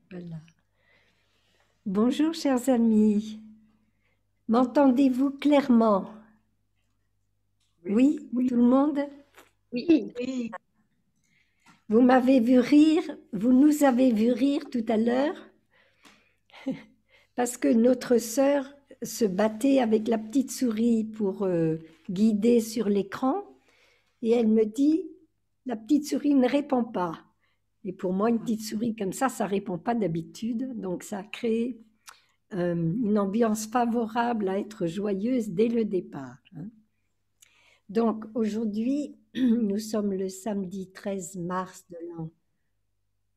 Voilà. Bonjour, chers amis. M'entendez-vous clairement? Oui, Oui, tout le monde? Oui, oui, Vous m'avez vu rire, vous nous avez vu rire tout à l'heure parce que notre sœur se battait avec la petite souris pour guider sur l'écran et elle me dit, la petite souris ne répond pas. Et pour moi, une petite souris comme ça répond pas d'habitude. Donc ça a créé une ambiance favorable à être joyeuse dès le départ, hein. Donc aujourd'hui, nous sommes le samedi 13 mars de l'an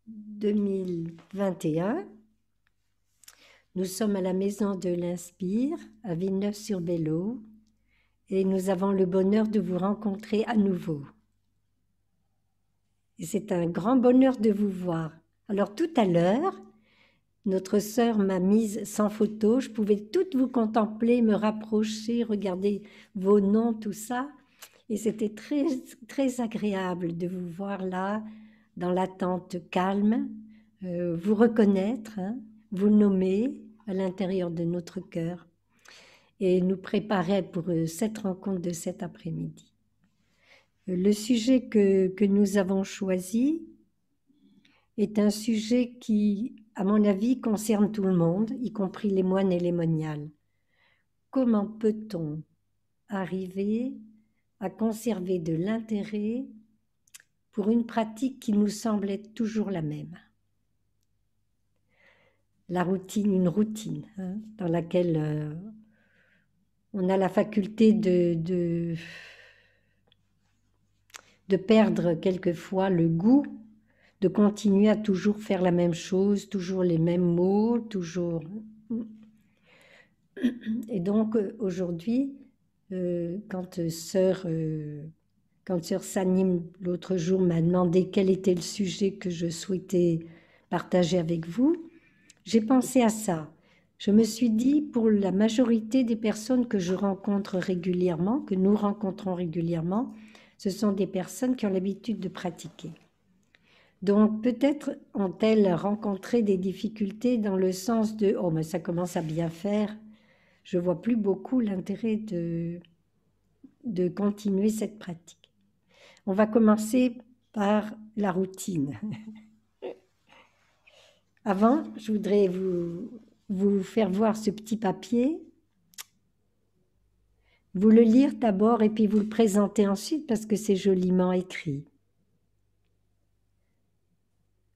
2021. Nous sommes à la maison de l'Inspire, à Villeneuve-sur-Bello, et nous avons le bonheur de vous rencontrer à nouveau. Et c'est un grand bonheur de vous voir. Alors tout à l'heure, notre sœur m'a mise sans photo, je pouvais toutes vous contempler, me rapprocher, regarder vos noms, tout ça. Et c'était très, très agréable de vous voir là, dans l'attente calme, vous reconnaître, hein, vous nommer à l'intérieur de notre cœur et nous préparer pour cette rencontre de cet après-midi. Le sujet que nous avons choisi est un sujet qui, à mon avis, concerne tout le monde, y compris les moines et les moniales. Comment peut-on arriver à conserver de l'intérêt pour une pratique qui nous semble être toujours la même? La routine, une routine, hein, dans laquelle on a la faculté de perdre quelquefois le goût, de continuer à toujours faire la même chose, toujours les mêmes mots, toujours. Et donc aujourd'hui, quand sœur Sanim l'autre jour m'a demandé quel était le sujet que je souhaitais partager avec vous, j'ai pensé à ça. Je me suis dit, pour la majorité des personnes que je rencontre régulièrement, que nous rencontrons régulièrement, ce sont des personnes qui ont l'habitude de pratiquer. Donc peut-être ont-elles rencontré des difficultés dans le sens de « Oh, mais ça commence à bien faire ». Je vois plus beaucoup l'intérêt de continuer cette pratique. On va commencer par la routine. Avant, je voudrais vous faire voir ce petit papier, vous le lire d'abord et puis vous le présenter ensuite parce que c'est joliment écrit.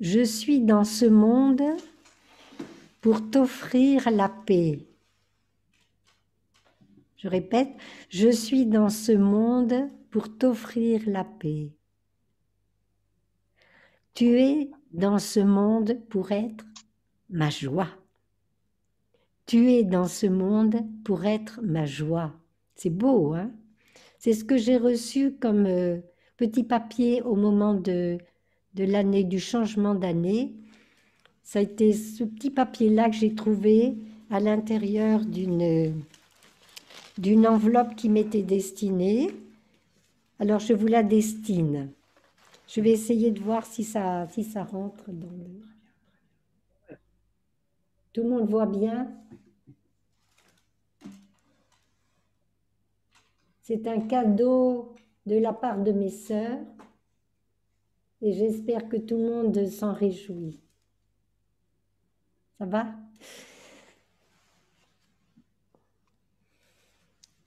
Je suis dans ce monde pour t'offrir la paix. Je répète, je suis dans ce monde pour t'offrir la paix. Tu es dans ce monde pour être ma joie. Tu es dans ce monde pour être ma joie. C'est beau, hein? C'est ce que j'ai reçu comme petit papier au moment de l'année, du changement d'année. Ça a été ce petit papier-là que j'ai trouvé à l'intérieur d'une enveloppe qui m'était destinée. Alors je vous la destine. Je vais essayer de voir si ça rentre dans le... Tout le monde voit bien? C'est un cadeau de la part de mes sœurs et j'espère que tout le monde s'en réjouit. Ça va?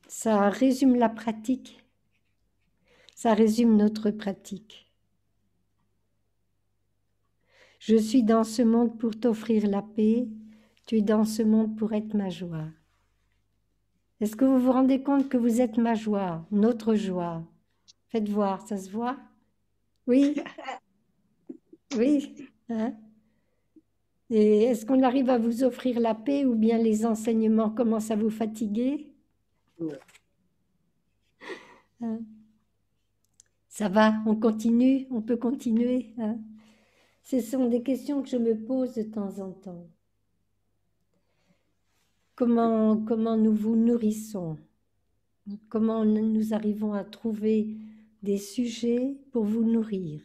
Ça résume la pratique. Ça résume notre pratique. Je suis dans ce monde pour t'offrir la paix. Tu es dans ce monde pour être ma joie. Est-ce que vous vous rendez compte que vous êtes ma joie, notre joie? Faites voir, ça se voit? Oui, oui, hein? Et est-ce qu'on arrive à vous offrir la paix ou bien les enseignements commencent à vous fatiguer? Hein? Ça va, on continue, on peut continuer, hein? Ce sont des questions que je me pose de temps en temps. Comment nous vous nourrissons? Comment nous arrivons à trouver des sujets pour vous nourrir?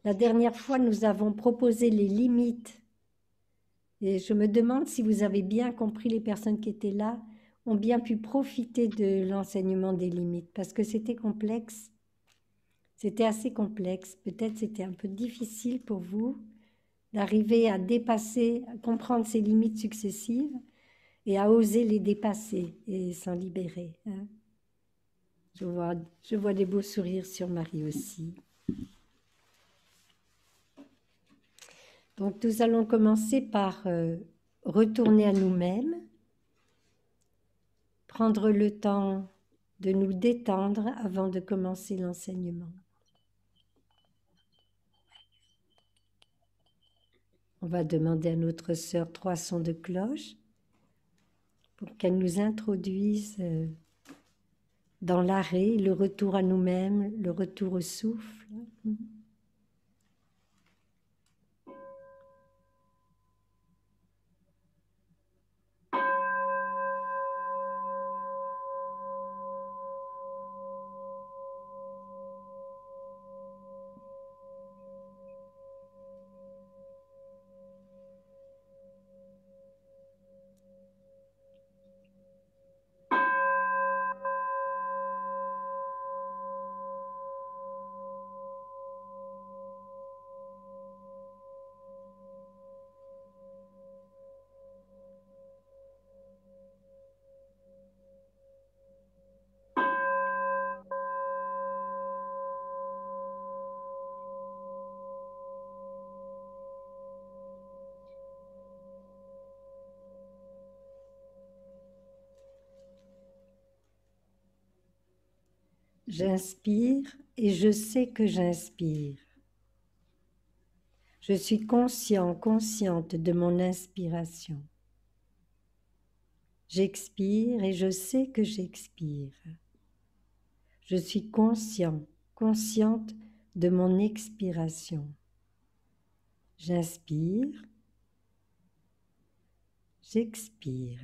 La dernière fois, nous avons proposé les limites. Et je me demande si vous avez bien compris, les personnes qui étaient là ont bien pu profiter de l'enseignement des limites, parce que c'était complexe. C'était assez complexe. Peut-être c'était un peu difficile pour vous d'arriver à dépasser, à comprendre ces limites successives et à oser les dépasser et s'en libérer. Hein. Je vois des beaux sourires sur Marie aussi. Donc nous allons commencer par retourner à nous-mêmes, prendre le temps de nous détendre avant de commencer l'enseignement. On va demander à notre sœur 3 sons de cloche pour qu'elle nous introduise dans l'arrêt, le retour à nous-mêmes, le retour au souffle. J'inspire et je sais que j'inspire. Je suis conscient, consciente de mon inspiration. J'expire et je sais que j'expire. Je suis conscient, consciente de mon expiration. J'inspire, j'expire.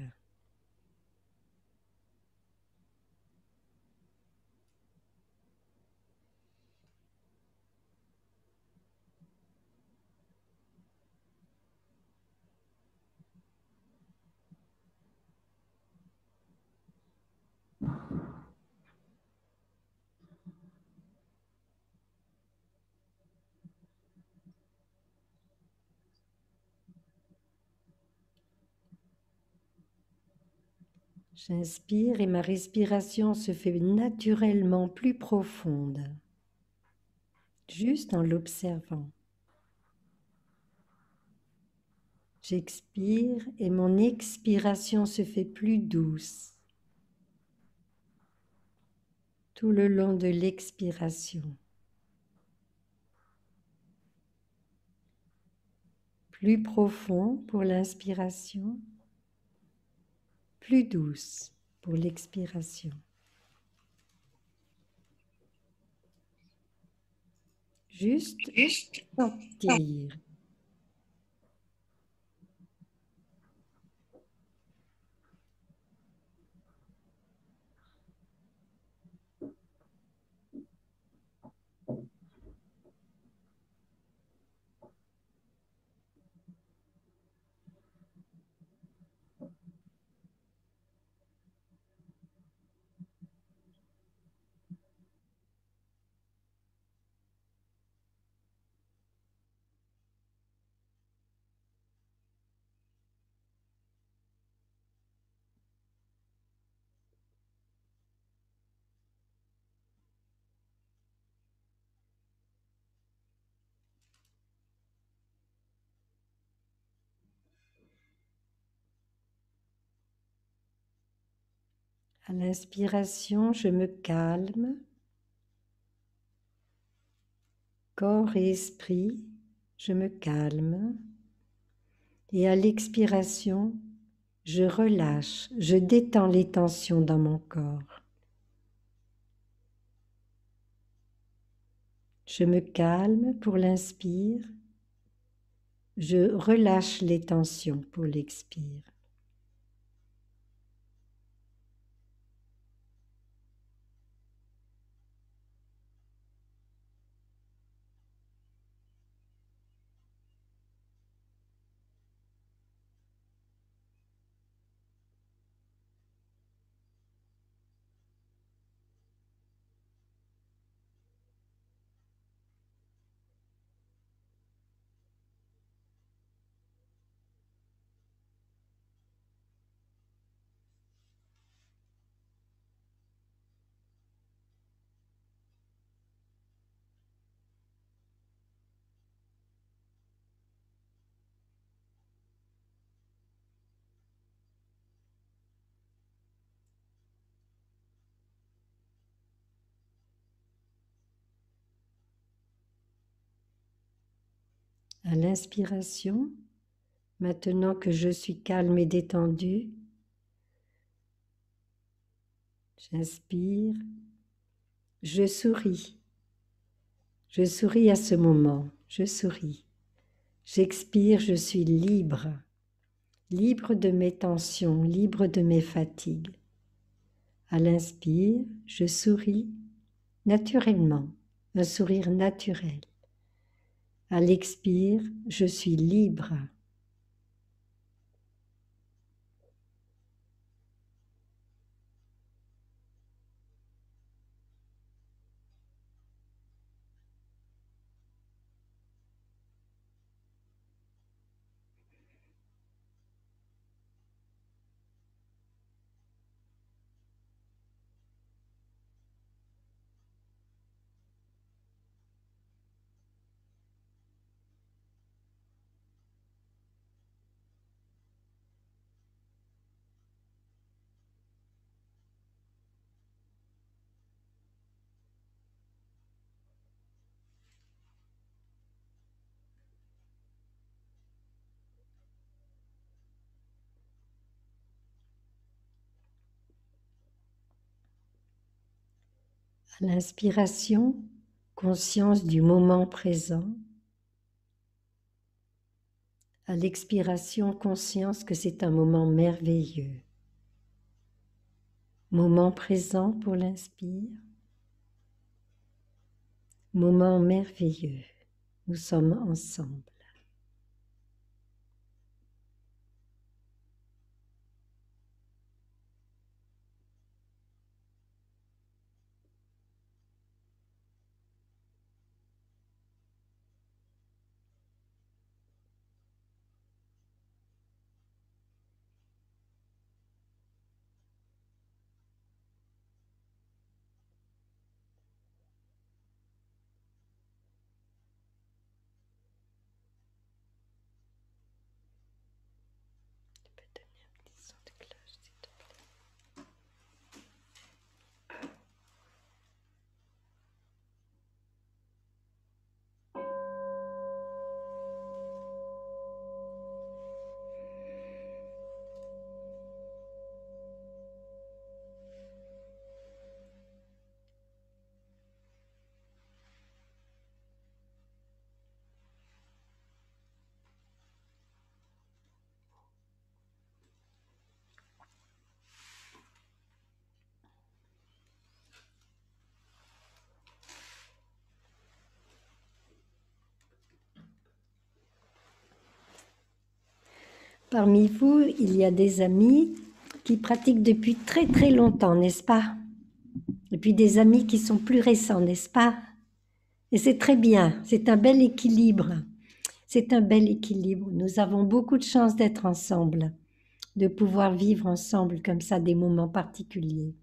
J'inspire et ma respiration se fait naturellement plus profonde, juste en l'observant. J'expire et mon expiration se fait plus douce tout le long de l'expiration. Plus profond pour l'inspiration, plus douce pour l'expiration. Juste sentir. À l'inspiration, je me calme, corps et esprit, je me calme. Et à l'expiration, je relâche, je détends les tensions dans mon corps. Je me calme pour l'inspire, je relâche les tensions pour l'expire. À l'inspiration, maintenant que je suis calme et détendue, j'inspire, je souris. Je souris à ce moment, je souris. J'expire, je suis libre, libre de mes tensions, libre de mes fatigues. À l'inspire, je souris naturellement, un sourire naturel. À l'expire, je suis libre. À l'inspiration, conscience du moment présent. À l'expiration, conscience que c'est un moment merveilleux. Moment présent pour l'inspire. Moment merveilleux. Nous sommes ensemble. Parmi vous, il y a des amis qui pratiquent depuis très très longtemps, n'est-ce pas? Et puis des amis qui sont plus récents, n'est-ce pas? Et c'est très bien, c'est un bel équilibre. C'est un bel équilibre. Nous avons beaucoup de chance d'être ensemble, de pouvoir vivre ensemble comme ça des moments particuliers.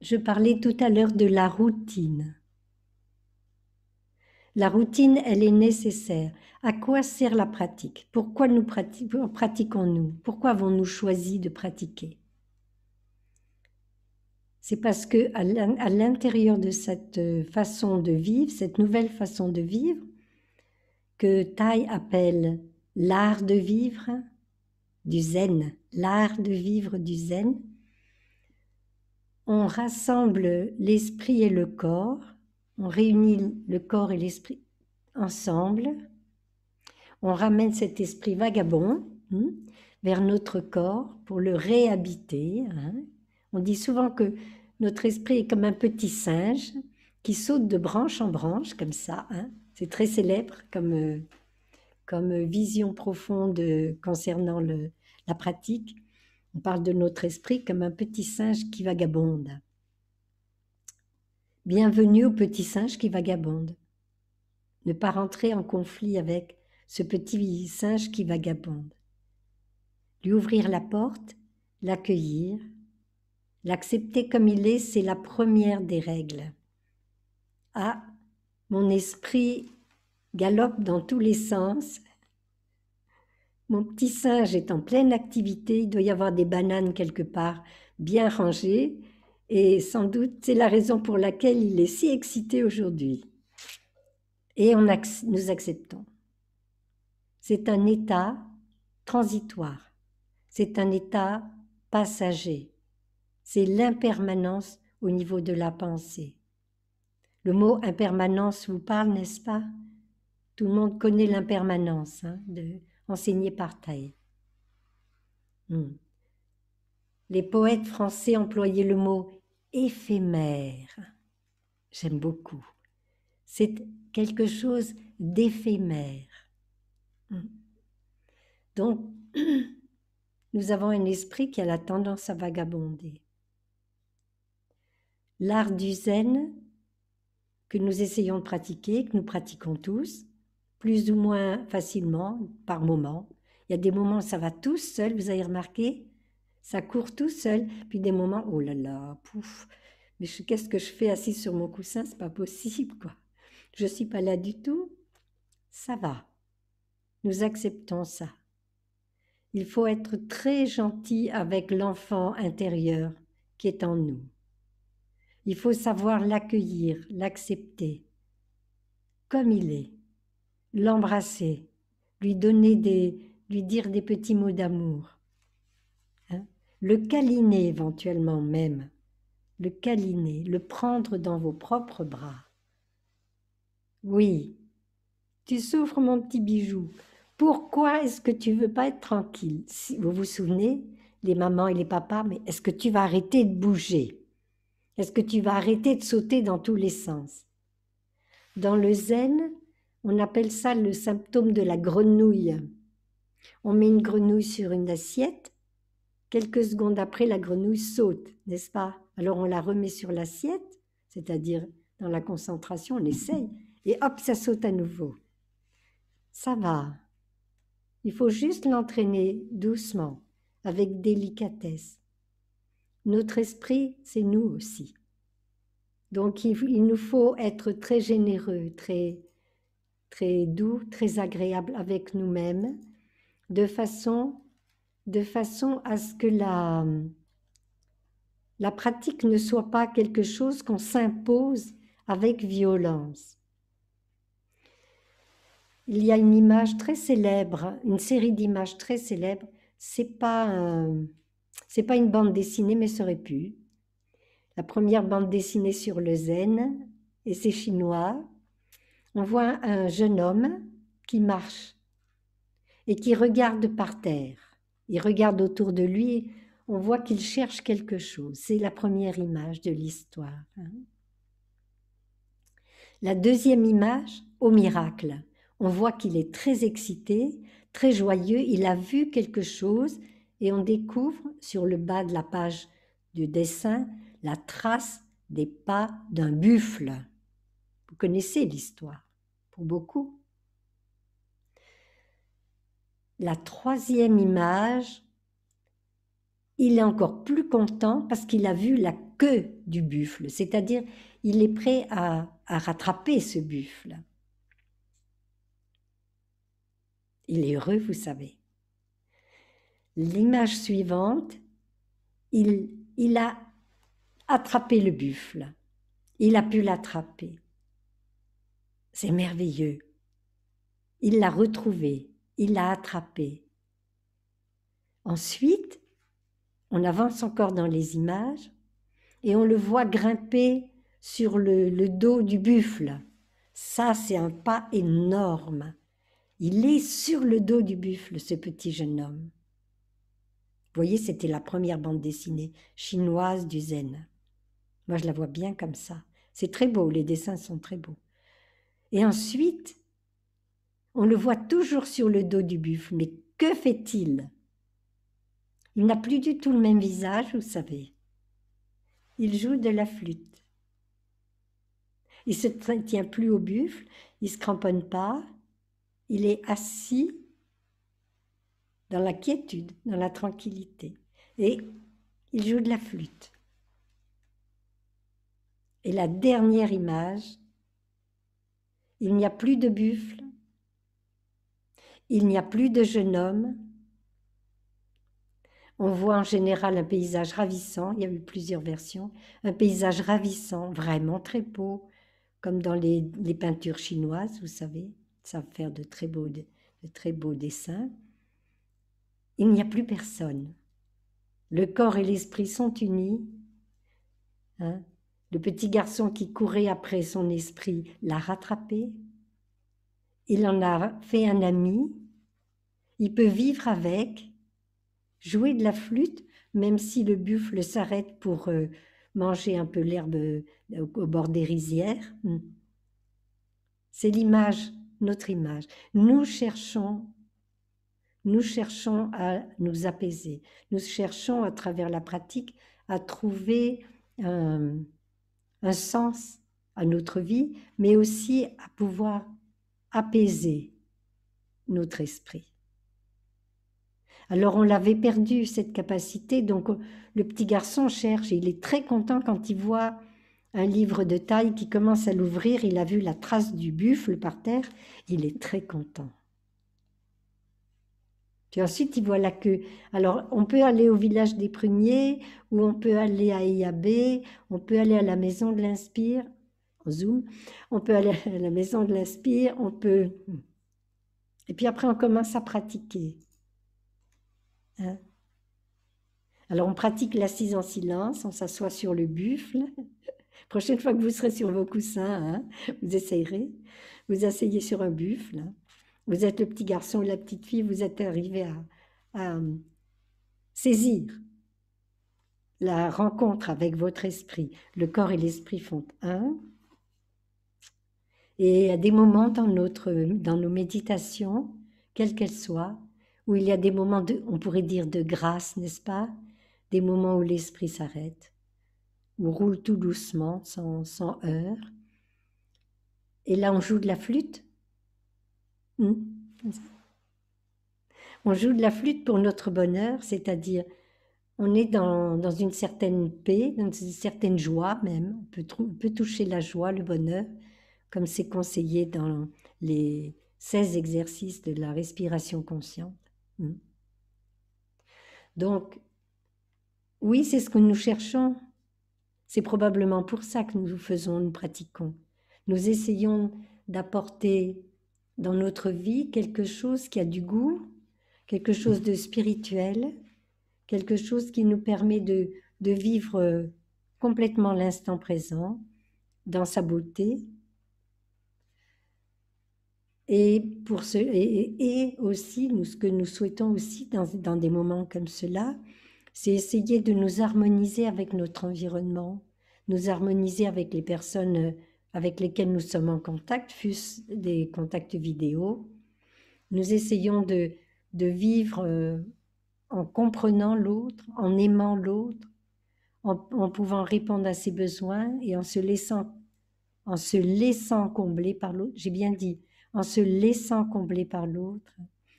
Je parlais tout à l'heure de la routine. La routine, elle est nécessaire. À quoi sert la pratique? Pourquoi nous pratiquons-nous? Pourquoi avons-nous choisi de pratiquer? C'est parce que à l'intérieur de cette façon de vivre, cette nouvelle façon de vivre, que Thay appelle l'art de vivre, du zen, l'art de vivre du zen, on rassemble l'esprit et le corps, on réunit le corps et l'esprit ensemble, on ramène cet esprit vagabond vers notre corps pour le réhabiter. On dit souvent que notre esprit est comme un petit singe qui saute de branche en branche, comme ça. C'est très célèbre comme vision profonde concernant la pratique. On parle de notre esprit comme un petit singe qui vagabonde. Bienvenue au petit singe qui vagabonde. Ne pas rentrer en conflit avec ce petit singe qui vagabonde. Lui ouvrir la porte, l'accueillir, l'accepter comme il est, c'est la première des règles. Ah, mon esprit galope dans tous les sens. Mon petit singe est en pleine activité, il doit y avoir des bananes quelque part bien rangées et sans doute c'est la raison pour laquelle il est si excité aujourd'hui. et nous acceptons. C'est un état transitoire, c'est un état passager, c'est l'impermanence au niveau de la pensée. Le mot impermanence vous parle, n'est-ce pas? Tout le monde connaît l'impermanence, hein, enseignée par Thaï. Les poètes français employaient le mot éphémère. J'aime beaucoup. C'est quelque chose d'éphémère. Donc, nous avons un esprit qui a la tendance à vagabonder. L'art du zen, que nous essayons de pratiquer, que nous pratiquons tous, plus ou moins facilement, par moments. Il y a des moments où ça va tout seul, vous avez remarqué? Ça court tout seul, puis des moments, oh là là, pouf, mais qu'est-ce que je fais assis sur mon coussin? C'est pas possible, quoi. Je suis pas là du tout. Ça va. Nous acceptons ça. Il faut être très gentil avec l'enfant intérieur qui est en nous. Il faut savoir l'accueillir, l'accepter, comme il est, l'embrasser, lui dire des petits mots d'amour, hein? Le câliner éventuellement même, le câliner, le prendre dans vos propres bras. Oui, tu souffres mon petit bijou. Pourquoi est-ce que tu veux pas être tranquille? Si vous vous souvenez, les mamans et les papas, mais est-ce que tu vas arrêter de bouger? Est-ce que tu vas arrêter de sauter dans tous les sens? Dans le zen, on appelle ça le symptôme de la grenouille. On met une grenouille sur une assiette, quelques secondes après, la grenouille saute, n'est-ce pas? Alors on la remet sur l'assiette, c'est-à-dire dans la concentration, on essaye, et hop, ça saute à nouveau. Ça va. Il faut juste l'entraîner doucement, avec délicatesse. Notre esprit, c'est nous aussi. Donc il nous faut être très généreux, très, très doux, très agréable avec nous-mêmes, de façon à ce que la pratique ne soit pas quelque chose qu'on s'impose avec violence. Il y a une image très célèbre, une série d'images très célèbres. C'est pas une bande dessinée, mais ça aurait pu. La première bande dessinée sur le zen, et c'est chinois. On voit un jeune homme qui marche et qui regarde par terre. Il regarde autour de lui, on voit qu'il cherche quelque chose. C'est la première image de l'histoire. La deuxième image, au miracle. On voit qu'il est très excité, très joyeux, il a vu quelque chose et on découvre sur le bas de la page du dessin la trace des pas d'un buffle. Vous connaissez l'histoire, pour beaucoup. La troisième image, il est encore plus content parce qu'il a vu la queue du buffle, c'est-à-dire il est prêt à rattraper ce buffle. Il est heureux, vous savez. L'image suivante, il a attrapé le buffle. Il a pu l'attraper. C'est merveilleux. Il l'a retrouvé. Il l'a attrapé. Ensuite, on avance encore dans les images et on le voit grimper sur le dos du buffle. Ça, c'est un pas énorme. Il est sur le dos du buffle, ce petit jeune homme. Vous voyez, c'était la première bande dessinée chinoise du zen. Moi, je la vois bien comme ça. C'est très beau, les dessins sont très beaux. Et ensuite, on le voit toujours sur le dos du buffle. Mais que fait-il? Il n'a plus du tout le même visage, vous savez. Il joue de la flûte. Il ne se tient plus au buffle, il ne se cramponne pas. Il est assis dans la quiétude, dans la tranquillité. Et il joue de la flûte. Et la dernière image, il n'y a plus de buffle, il n'y a plus de jeune homme. On voit en général un paysage ravissant, il y a eu plusieurs versions, un paysage ravissant, vraiment très beau, comme dans les peintures chinoises, vous savez, savent faire de très beaux dessins. Il n'y a plus personne. Le corps et l'esprit sont unis. Hein. Le petit garçon qui courait après son esprit l'a rattrapé. Il en a fait un ami. Il peut vivre avec, jouer de la flûte, même si le buffle s'arrête pour manger un peu l'herbe au bord des rizières. C'est l'image, notre image. Nous cherchons à nous apaiser. Nous cherchons à travers la pratique à trouver un sens à notre vie, mais aussi à pouvoir apaiser notre esprit. Alors on l'avait perdu, cette capacité, donc le petit garçon cherche, et il est très content quand il voit un livre de taille qui commence à l'ouvrir, il a vu la trace du buffle par terre, il est très content. Puis ensuite, il voit la queue. Alors, on peut aller au village des pruniers, ou on peut aller à IAB, on peut aller à la maison de l'Inspire, en Zoom, on peut aller à la maison de l'Inspire, on peut... Et puis après, on commence à pratiquer. Hein? Alors, on pratique l'assise en silence, on s'assoit sur le buffle. Prochaine fois que vous serez sur vos coussins, hein, vous essayerez. Vous asseyez sur un buffle. Hein. Vous êtes le petit garçon ou la petite fille, vous êtes arrivé à saisir la rencontre avec votre esprit. Le corps et l'esprit font un. Et à des moments dans nos méditations, quelles qu'elles soient, où il y a des moments, on pourrait dire de grâce, n'est-ce pas? Des moments où l'esprit s'arrête, où roule tout doucement, sans heurts. Et là, on joue de la flûte. On joue de la flûte pour notre bonheur, c'est-à-dire on est dans une certaine paix, dans une certaine joie même. On peut toucher la joie, le bonheur, comme c'est conseillé dans les 16 exercices de la respiration consciente. Donc, oui, c'est ce que nous cherchons. C'est probablement pour ça que nous pratiquons. Nous essayons d'apporter dans notre vie quelque chose qui a du goût, quelque chose de spirituel, quelque chose qui nous permet de vivre complètement l'instant présent, dans sa beauté. Et aussi, ce que nous souhaitons aussi dans des moments comme cela, c'est essayer de nous harmoniser avec notre environnement, nous harmoniser avec les personnes avec lesquelles nous sommes en contact, fût-ce des contacts vidéo. Nous essayons de vivre en comprenant l'autre, en aimant l'autre, en pouvant répondre à ses besoins et en se laissant combler par l'autre. J'ai bien dit, en se laissant combler par l'autre,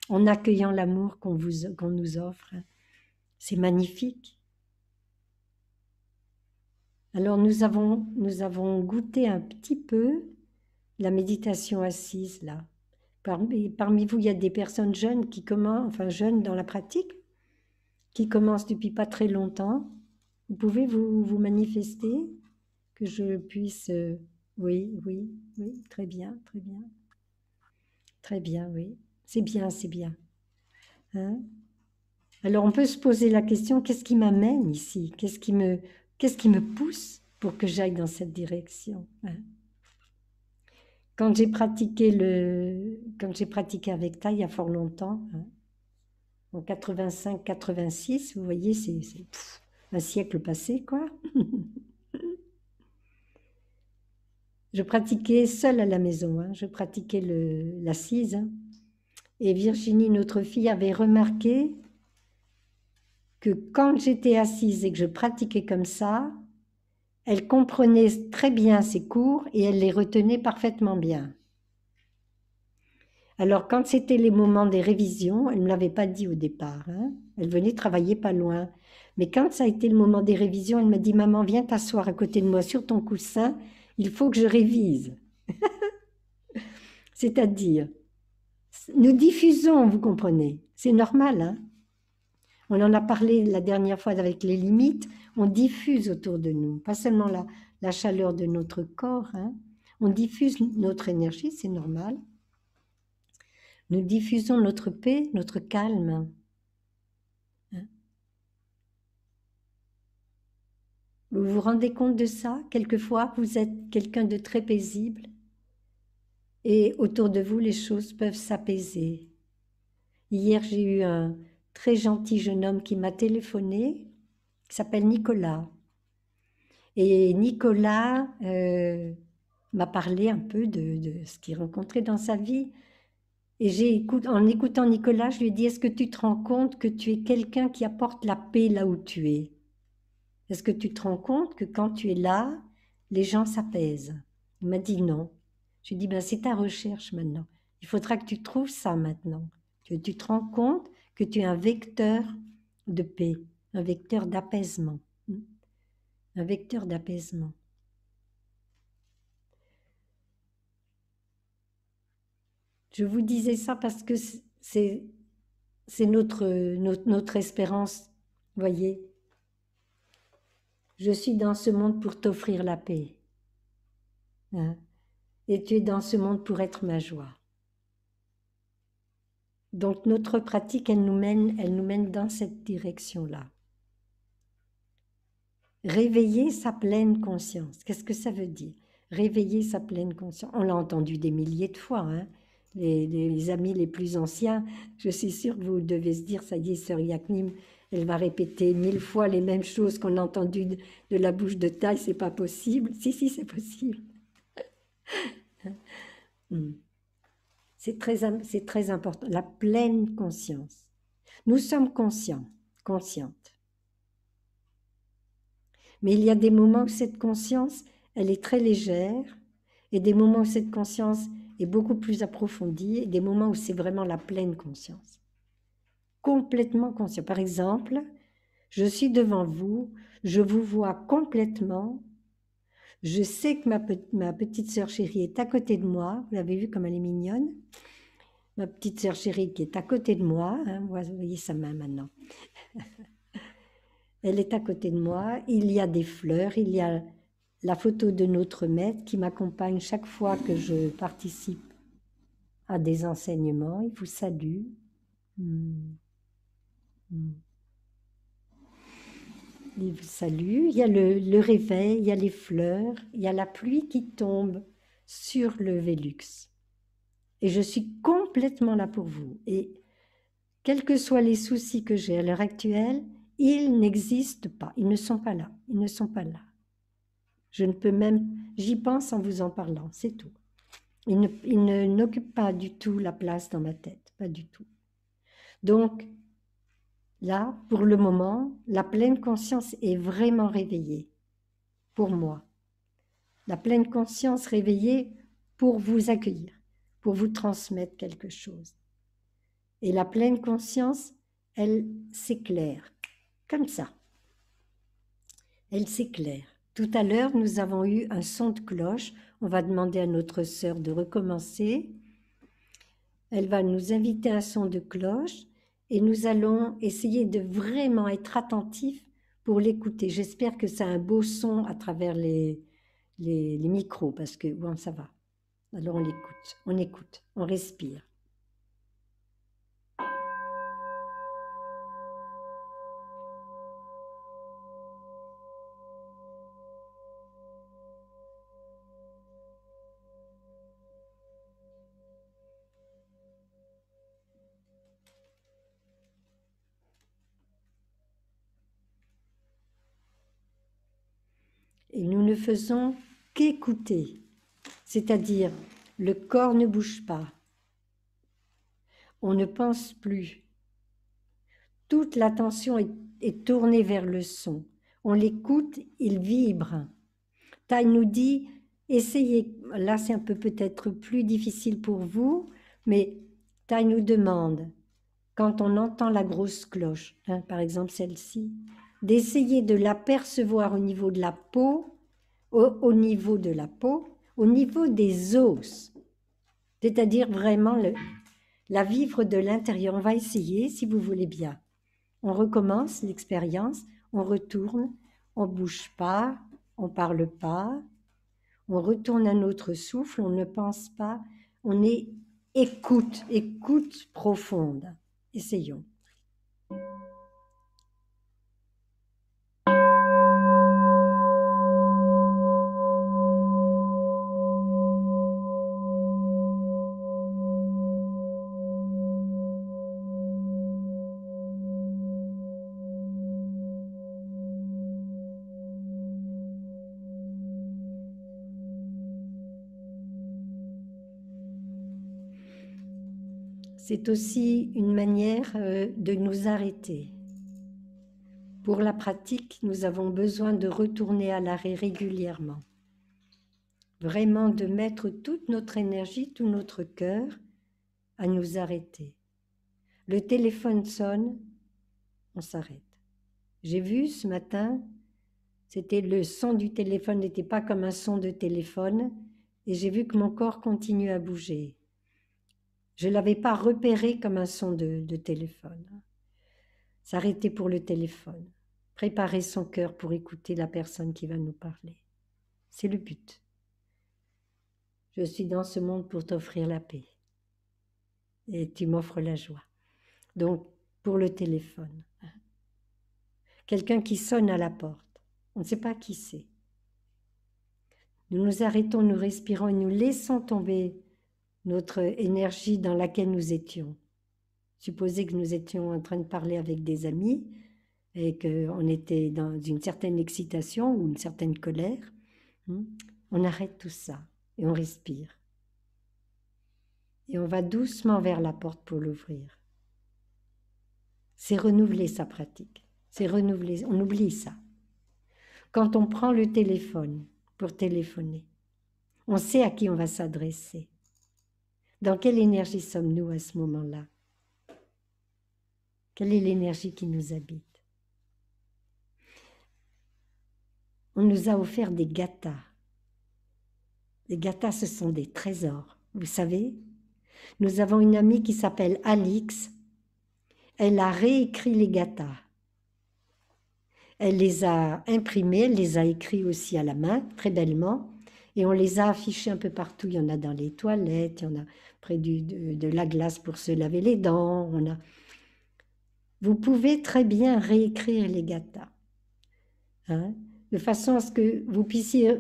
en accueillant l'amour qu'on nous offre. C'est magnifique. Alors nous avons goûté un petit peu la méditation assise là. Parmi vous, il y a des personnes jeunes jeunes dans la pratique, qui commencent depuis pas très longtemps. Vous pouvez vous manifester, que je puisse... oui, très bien. Très bien, oui. C'est bien. Hein? Alors on peut se poser la question, qu'est-ce qui m'amène ici? Qu'est-ce qui me pousse pour que j'aille dans cette direction? Hein? Quand j'ai pratiqué avec Thaï il y a fort longtemps, hein, en 85-86, vous voyez, c'est un siècle passé, quoi. Je pratiquais seule à la maison, hein, je pratiquais l'assise. Hein, et Virginie, notre fille, avait remarqué que quand j'étais assise et que je pratiquais comme ça, elle comprenait très bien ses cours et elle les retenait parfaitement bien. Alors, quand c'était les moments des révisions, elle ne me l'avait pas dit au départ, hein, elle venait travailler pas loin. Mais quand ça a été le moment des révisions, elle m'a dit « Maman, viens t'asseoir à côté de moi sur ton coussin, il faut que je révise. » C'est-à-dire, nous diffusons, vous comprenez, c'est normal. Hein, on en a parlé la dernière fois avec les limites, on diffuse autour de nous, pas seulement la chaleur de notre corps, hein, On diffuse notre énergie, c'est normal. Nous diffusons notre paix, notre calme. Vous vous rendez compte de ça? Quelquefois, vous êtes quelqu'un de très paisible et autour de vous, les choses peuvent s'apaiser. Hier, j'ai eu un très gentil jeune homme qui m'a téléphoné, qui s'appelle Nicolas. Et Nicolas m'a parlé un peu de ce qu'il rencontrait dans sa vie. Et en écoutant Nicolas, je lui ai dit, est-ce que tu te rends compte que tu es quelqu'un qui apporte la paix là où tu es? Est-ce que tu te rends compte que quand tu es là, les gens s'apaisent? Il m'a dit non. Je lui ai dit, ben, c'est ta recherche maintenant. Il faudra que tu trouves ça maintenant. Que tu te rends compte que tu es un vecteur de paix, un vecteur d'apaisement. Un vecteur d'apaisement. Je vous disais ça parce que c'est notre espérance, voyez. Je suis dans ce monde pour t'offrir la paix. Hein? Et tu es dans ce monde pour être ma joie. Donc notre pratique, elle nous mène dans cette direction-là. Réveiller sa pleine conscience. Qu'est-ce que ça veut dire? Réveiller sa pleine conscience. On l'a entendu des milliers de fois. Hein? Les amis les plus anciens, je suis sûre que vous devez se dire, ça y est, Sœur Yaknim, elle va répéter 1000 fois les mêmes choses qu'on a entendues de la bouche de taille, c'est pas possible. Si, c'est possible. C'est très important, la pleine conscience. Nous sommes conscients, conscientes. Mais il y a des moments où cette conscience, elle est très légère, et des moments où cette conscience est beaucoup plus approfondie, et des moments où c'est vraiment la pleine conscience. Complètement conscient. Par exemple, je suis devant vous, je vous vois complètement, je sais que ma petite sœur chérie est à côté de moi, vous l'avez vu comme elle est mignonne, ma petite sœur chérie qui est à côté de moi, hein, vous voyez sa main maintenant, elle est à côté de moi, il y a des fleurs, il y a la photo de notre maître qui m'accompagne chaque fois que je participe à des enseignements, il vous salue. Il vous salue, il y a le réveil, il y a les fleurs, il y a la pluie qui tombe sur le Vélux. Et je suis complètement là pour vous. Et quels que soient les soucis que j'ai à l'heure actuelle, ils n'existent pas, ils ne sont pas là, ils ne sont pas là. Je ne peux même, j'y pense en vous en parlant, c'est tout. Ils n'occupent pas du tout la place dans ma tête, pas du tout. Donc, là, pour le moment, la pleine conscience est vraiment réveillée, pour moi. La pleine conscience réveillée pour vous accueillir, pour vous transmettre quelque chose. Et la pleine conscience, elle s'éclaire, comme ça. Elle s'éclaire. Tout à l'heure, nous avons eu un son de cloche. On va demander à notre sœur de recommencer. Elle va nous inviter à un son de cloche et nous allons essayer de vraiment être attentifs pour l'écouter. J'espère que c'est un beau son à travers les micros, parce que bon, ça va. Alors on écoute, on respire. Et nous ne faisons qu'écouter, c'est-à-dire le corps ne bouge pas, on ne pense plus. Toute l'attention est tournée vers le son. On l'écoute, il vibre. Tai nous dit, essayez, là c'est un peu peut-être plus difficile pour vous, mais Tai nous demande, quand on entend la grosse cloche, hein, par exemple celle-ci, d'essayer de l'apercevoir au niveau de la peau, au niveau de la peau, au niveau des os, c'est-à-dire vraiment la vivre de l'intérieur. On va essayer, si vous voulez bien. On recommence l'expérience, on retourne, on ne bouge pas, on ne parle pas, On retourne à notre souffle, on ne pense pas, on est écoute, écoute profonde. Essayons. C'est aussi une manière de nous arrêter. Pour la pratique, nous avons besoin de retourner à l'arrêt régulièrement. Vraiment de mettre toute notre énergie, tout notre cœur à nous arrêter. Le téléphone sonne, on s'arrête. J'ai vu ce matin, c'était le son du téléphone n'était pas comme un son de téléphone, et j'ai vu que mon corps continue à bouger. Je ne l'avais pas repéré comme un son de téléphone. S'arrêter pour le téléphone. Préparer son cœur pour écouter la personne qui va nous parler. C'est le but. Je suis dans ce monde pour t'offrir la paix. Et tu m'offres la joie. Donc, pour le téléphone. Quelqu'un qui sonne à la porte. On ne sait pas qui c'est. Nous nous arrêtons, nous respirons et nous laissons tomber notre énergie dans laquelle nous étions. Supposez que nous étions en train de parler avec des amis et qu'on était dans une certaine excitation ou une certaine colère. On arrête tout ça et on respire. Et on va doucement vers la porte pour l'ouvrir. C'est renouveler sa pratique. C'est renouveler, on oublie ça. Quand on prend le téléphone pour téléphoner, on sait à qui on va s'adresser. Dans quelle énergie sommes-nous à ce moment-là? Quelle est l'énergie qui nous habite? On nous a offert des gâtas. Les gâtas, ce sont des trésors. Vous savez, nous avons une amie qui s'appelle Alix. Elle a réécrit les gâtas. Elle les a imprimés, elle les a écrits aussi à la main, très bellement, et on les a affichés un peu partout. Il y en a dans les toilettes, il y en a près de la glace pour se laver les dents. Vous pouvez très bien réécrire les gâtas, de façon à ce que vous puissiez,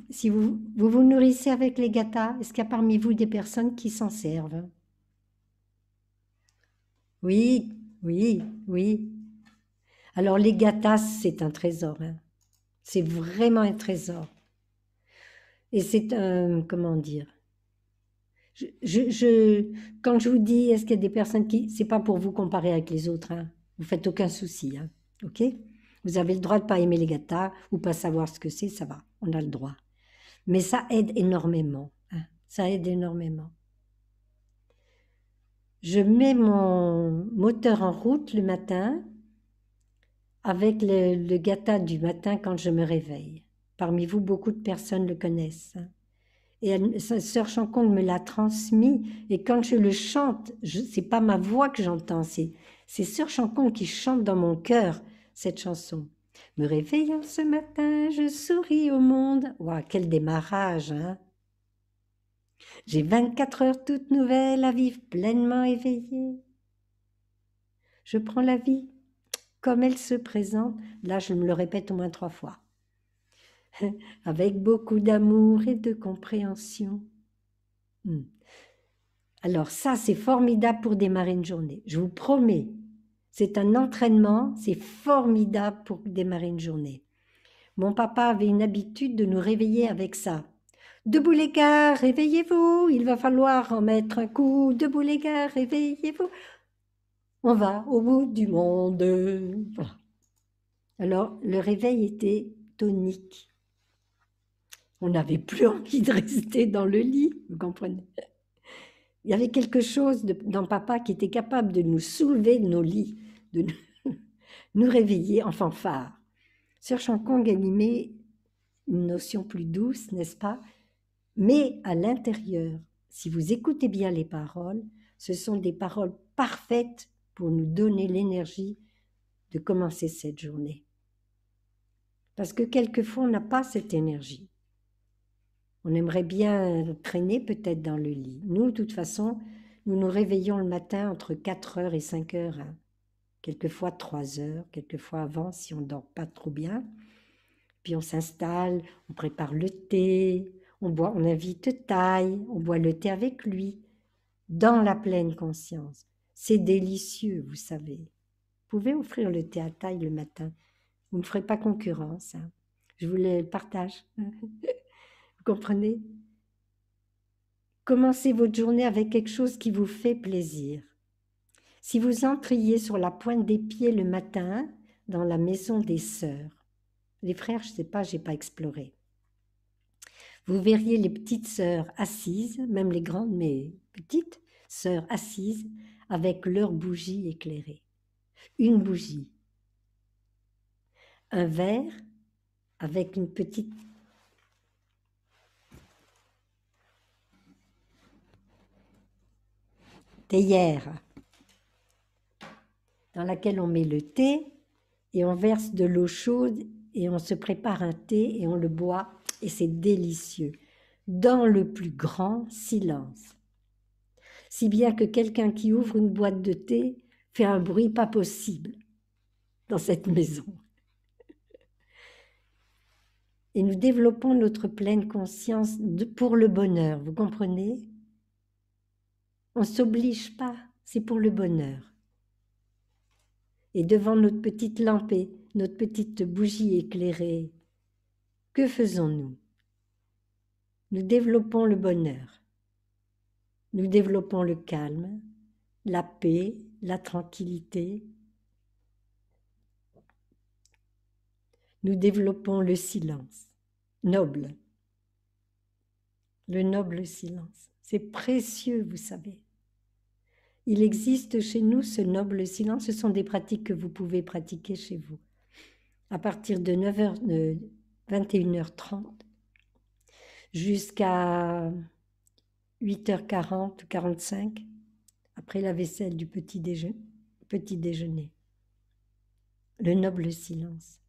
si vous vous nourrissez avec les gâtas, est-ce qu'il y a parmi vous des personnes qui s'en servent? Oui, oui, oui. Alors les gâtas, c'est un trésor. C'est vraiment un trésor. Et c'est un, comment dire, quand je vous dis, est-ce qu'il y a des personnes qui, c'est pas pour vous comparer avec les autres, vous faites aucun souci, ok? Vous avez le droit de pas aimer les gâtas ou pas savoir ce que c'est, ça va, on a le droit. Mais ça aide énormément, ça aide énormément. Je mets mon moteur en route le matin avec le gâta du matin quand je me réveille. Parmi vous, beaucoup de personnes le connaissent. Et Sœur Chancon me l'a transmis, et quand je le chante, c'est pas ma voix que j'entends, c'est Sœur Chancon qui chante dans mon cœur cette chanson. Me réveillant ce matin, je souris au monde. Ouah, quel démarrage, J'ai 24 heures toutes nouvelles à vivre pleinement éveillée. Je prends la vie comme elle se présente. Là, je me le répète au moins 3 fois. Avec beaucoup d'amour et de compréhension. Alors ça, c'est formidable pour démarrer une journée. Je vous promets, c'est un entraînement, c'est formidable pour démarrer une journée. Mon papa avait une habitude de nous réveiller avec ça. Debout les gars, réveillez-vous, il va falloir en mettre un coup. Debout les gars, réveillez-vous. On va au bout du monde. Voilà. Alors, le réveil était tonique. On n'avait plus envie de rester dans le lit, vous comprenez? Il y avait quelque chose dans papa qui était capable de nous soulever de nos lits, de nous réveiller en fanfare. Sœur Chancon animait une notion plus douce, n'est-ce pas? Mais à l'intérieur, si vous écoutez bien les paroles, ce sont des paroles parfaites pour nous donner l'énergie de commencer cette journée. Parce que quelquefois, on n'a pas cette énergie. On aimerait bien traîner peut-être dans le lit. Nous, de toute façon, nous nous réveillons le matin entre 4 heures et 5 heures, hein. Quelquefois 3 heures, quelquefois avant si on ne dort pas trop bien. Puis on s'installe, on prépare le thé, on boit, on invite Taille, on boit le thé avec lui, dans la pleine conscience. C'est délicieux, vous savez. Vous pouvez offrir le thé à Taille le matin. Vous ne me ferez pas concurrence, hein. Je vous le partage. Vous comprenez? Commencez votre journée avec quelque chose qui vous fait plaisir. Si vous entriez sur la pointe des pieds le matin dans la maison des sœurs, les frères, je ne sais pas, je n'ai pas exploré. Vous verriez les petites sœurs assises, même les grandes, mais petites sœurs assises, avec leurs bougies éclairées. Une bougie, un verre avec une petite théière dans laquelle on met le thé et on verse de l'eau chaude et on se prépare un thé et on le boit et c'est délicieux, dans le plus grand silence. Si bien que quelqu'un qui ouvre une boîte de thé fait un bruit pas possible dans cette maison. Et nous développons notre pleine conscience pour le bonheur, vous comprenez? On ne s'oblige pas, c'est pour le bonheur. Et devant notre petite lampe et notre petite bougie éclairée, que faisons-nous? Nous développons le bonheur. Nous développons le calme, la paix, la tranquillité. Nous développons le silence, noble. Le noble silence. C'est précieux, vous savez. Il existe chez nous ce noble silence. Ce sont des pratiques que vous pouvez pratiquer chez vous. À partir de 21h30 jusqu'à 8h40, 45, après la vaisselle du petit déjeuner. Le noble silence.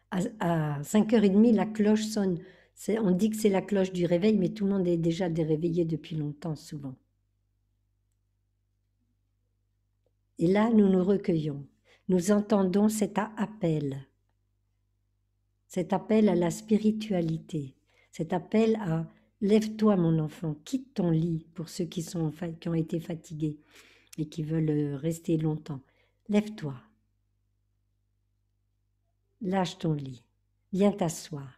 À 5h30, la cloche sonne. On dit que c'est la cloche du réveil, mais tout le monde est déjà déréveillé depuis longtemps, souvent. Et là, nous nous recueillons. Nous entendons cet appel à la spiritualité, cet appel à « lève-toi mon enfant, quitte ton lit » pour ceux qui ont été fatigués et qui veulent rester longtemps. Lève-toi, lâche ton lit, viens t'asseoir.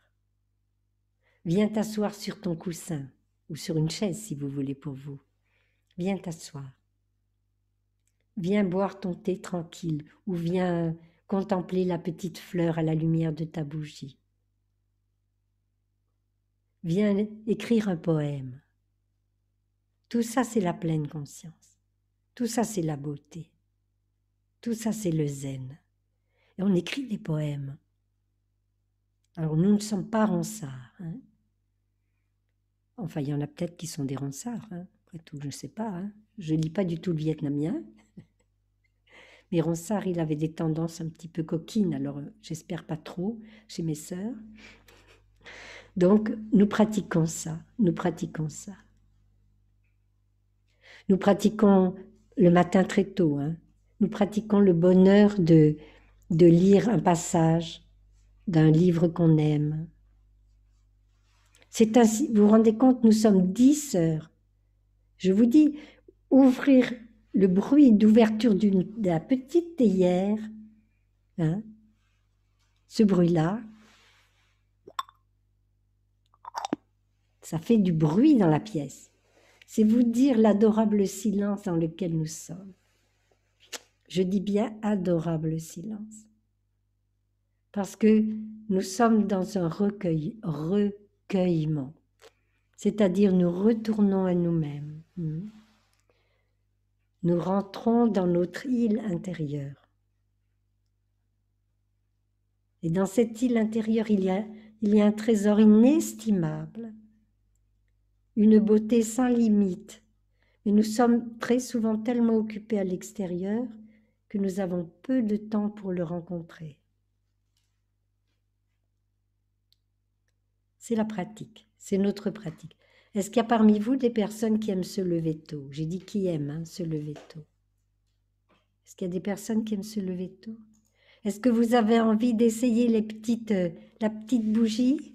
Viens t'asseoir sur ton coussin ou sur une chaise si vous voulez pour vous. Viens t'asseoir. Viens boire ton thé tranquille ou viens contempler la petite fleur à la lumière de ta bougie. Viens écrire un poème. Tout ça, c'est la pleine conscience. Tout ça, c'est la beauté. Tout ça, c'est le zen. Et on écrit des poèmes. Alors, nous ne sommes pas ronsards, hein. Enfin, il y en a peut-être qui sont des ronsards, hein. Après tout, je ne sais pas, hein. Je ne lis pas du tout le vietnamien. Mais Ronsard, il avait des tendances un petit peu coquines, alors j'espère pas trop chez mes sœurs. Donc, nous pratiquons ça, nous pratiquons ça. Nous pratiquons le matin très tôt, hein. Nous pratiquons le bonheur de lire un passage d'un livre qu'on aime. C'est ainsi, vous vous rendez compte, nous sommes 10 sœurs. Je vous dis, ouvrir le bruit d'ouverture de la petite théière, hein, ce bruit-là, ça fait du bruit dans la pièce. C'est vous dire l'adorable silence dans lequel nous sommes. Je dis bien adorable silence. Parce que nous sommes dans un recueillement. C'est-à-dire nous retournons à nous-mêmes. Nous rentrons dans notre île intérieure. Et dans cette île intérieure, il y a un trésor inestimable, une beauté sans limite. Mais nous sommes très souvent tellement occupés à l'extérieur que nous avons peu de temps pour le rencontrer. C'est la pratique, c'est notre pratique. Est-ce qu'il y a parmi vous des personnes qui aiment se lever tôt? J'ai dit qui aiment se lever tôt. Est-ce qu'il y a des personnes qui aiment se lever tôt? Est-ce que vous avez envie d'essayer la petite bougie?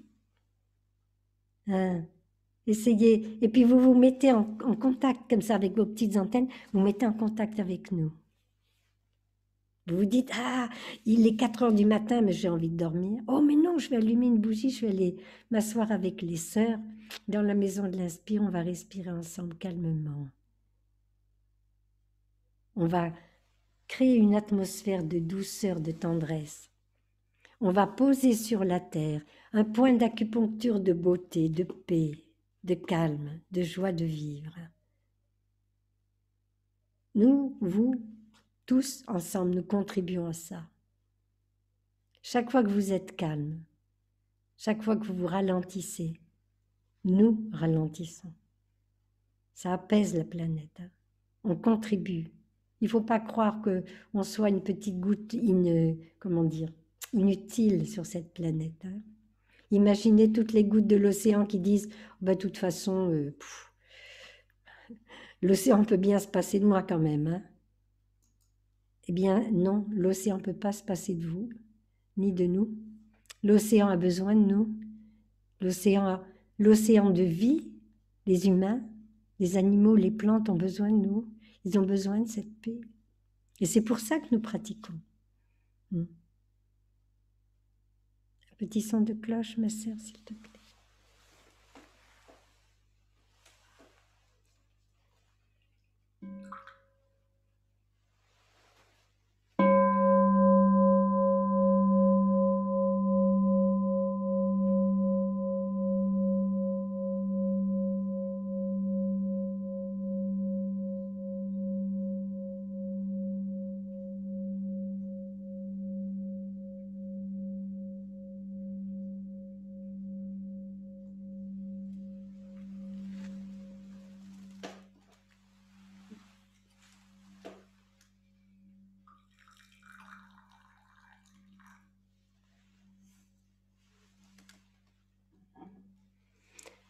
Hein? Essayez. Et puis vous vous mettez en contact comme ça avec vos petites antennes, vous mettez en contact avec nous. Vous vous dites, ah, il est 4 heures du matin, mais j'ai envie de dormir. Oh, mais non, je vais allumer une bougie, je vais aller m'asseoir avec les sœurs dans la maison de l'Inspire, on va respirer ensemble calmement. On va créer une atmosphère de douceur, de tendresse. On va poser sur la terre un point d'acupuncture de beauté, de paix, de calme, de joie de vivre. Nous, vous, tous ensemble, nous contribuons à ça. Chaque fois que vous êtes calme, chaque fois que vous vous ralentissez, nous ralentissons. Ça apaise la planète. Hein. On contribue. Il ne faut pas croire qu'on soit une petite goutte inutile sur cette planète. Hein. Imaginez toutes les gouttes de l'océan qui disent de toute façon, l'océan peut bien se passer de moi quand même. Hein. Eh bien non, l'océan ne peut pas se passer de vous, ni de nous. L'océan a besoin de nous. L'océan de vie, les humains, les animaux, les plantes ont besoin de nous. Ils ont besoin de cette paix. Et c'est pour ça que nous pratiquons. Un petit son de cloche, ma sœur, s'il te plaît.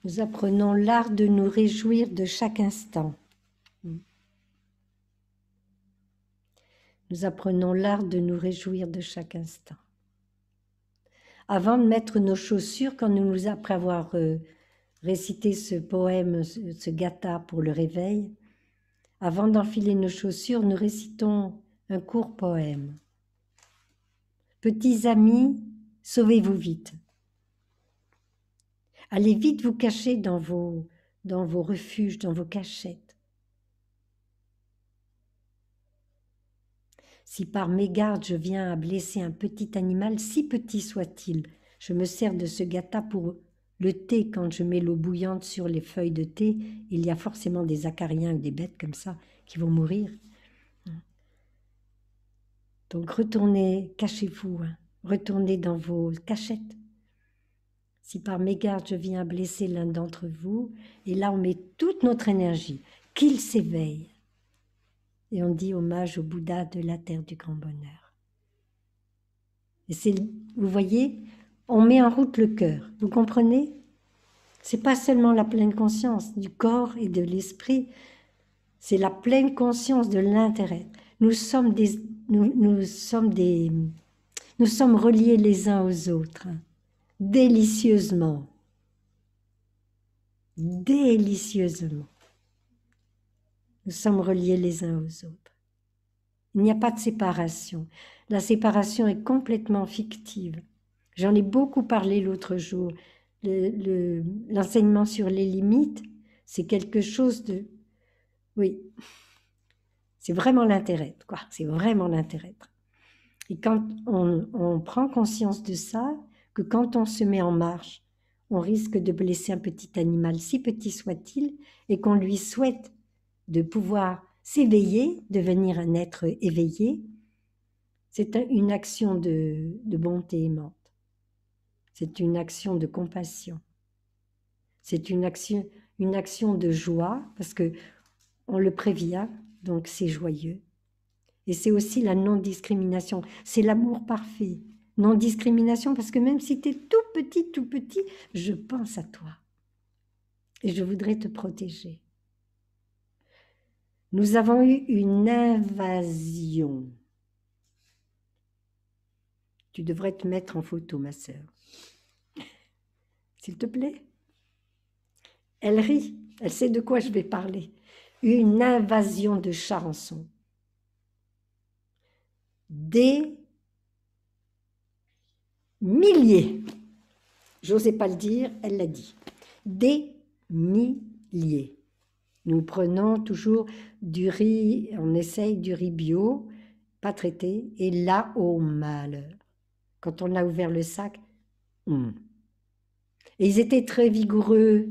Nous apprenons l'art de nous réjouir de chaque instant. Nous apprenons l'art de nous réjouir de chaque instant. Avant de mettre nos chaussures, après avoir récité ce poème, ce gatha pour le réveil, avant d'enfiler nos chaussures, nous récitons un court poème. Petits amis, sauvez-vous vite. Allez vite vous cacher dans vos refuges, dans vos cachettes. Si par mégarde je viens à blesser un petit animal, si petit soit-il, je me sers de ce gatha pour le thé. Quand je mets l'eau bouillante sur les feuilles de thé, il y a forcément des acariens ou des bêtes comme ça qui vont mourir. Donc retournez, cachez-vous, hein, retournez dans vos cachettes. Si par mégarde je viens à blesser l'un d'entre vous, et là on met toute notre énergie, qu'il s'éveille. Et on dit hommage au Bouddha de la terre du grand bonheur. Et vous voyez, on met en route le cœur, vous comprenez? C'est pas seulement la pleine conscience du corps et de l'esprit, c'est la pleine conscience de l'intérêt. Nous sommes reliés les uns aux autres. Délicieusement. Délicieusement. Nous sommes reliés les uns aux autres. Il n'y a pas de séparation. La séparation est complètement fictive. J'en ai beaucoup parlé l'autre jour. L'enseignement sur les limites, c'est quelque chose de... Oui, c'est vraiment l'intérêt, quoi. C'est vraiment l'intérêt. Et quand on prend conscience de ça, que quand on se met en marche, on risque de blesser un petit animal, si petit soit-il, et qu'on lui souhaite de pouvoir s'éveiller, devenir un être éveillé, c'est une action de bonté aimante. C'est une action de compassion. C'est une action de joie, parce que on le prévient, donc c'est joyeux. Et c'est aussi la non-discrimination, c'est l'amour parfait. Non-discrimination, parce que même si tu es tout petit, je pense à toi. Et je voudrais te protéger. Nous avons eu une invasion. Tu devrais te mettre en photo, ma sœur. S'il te plaît. Elle rit, elle sait de quoi je vais parler. Une invasion de charançons. Des milliers. J'osais pas le dire, elle l'a dit. Des milliers. Nous prenons toujours du riz, on essaye du riz bio, pas traité, et là, au malheur. Quand on a ouvert le sac, et ils étaient très vigoureux,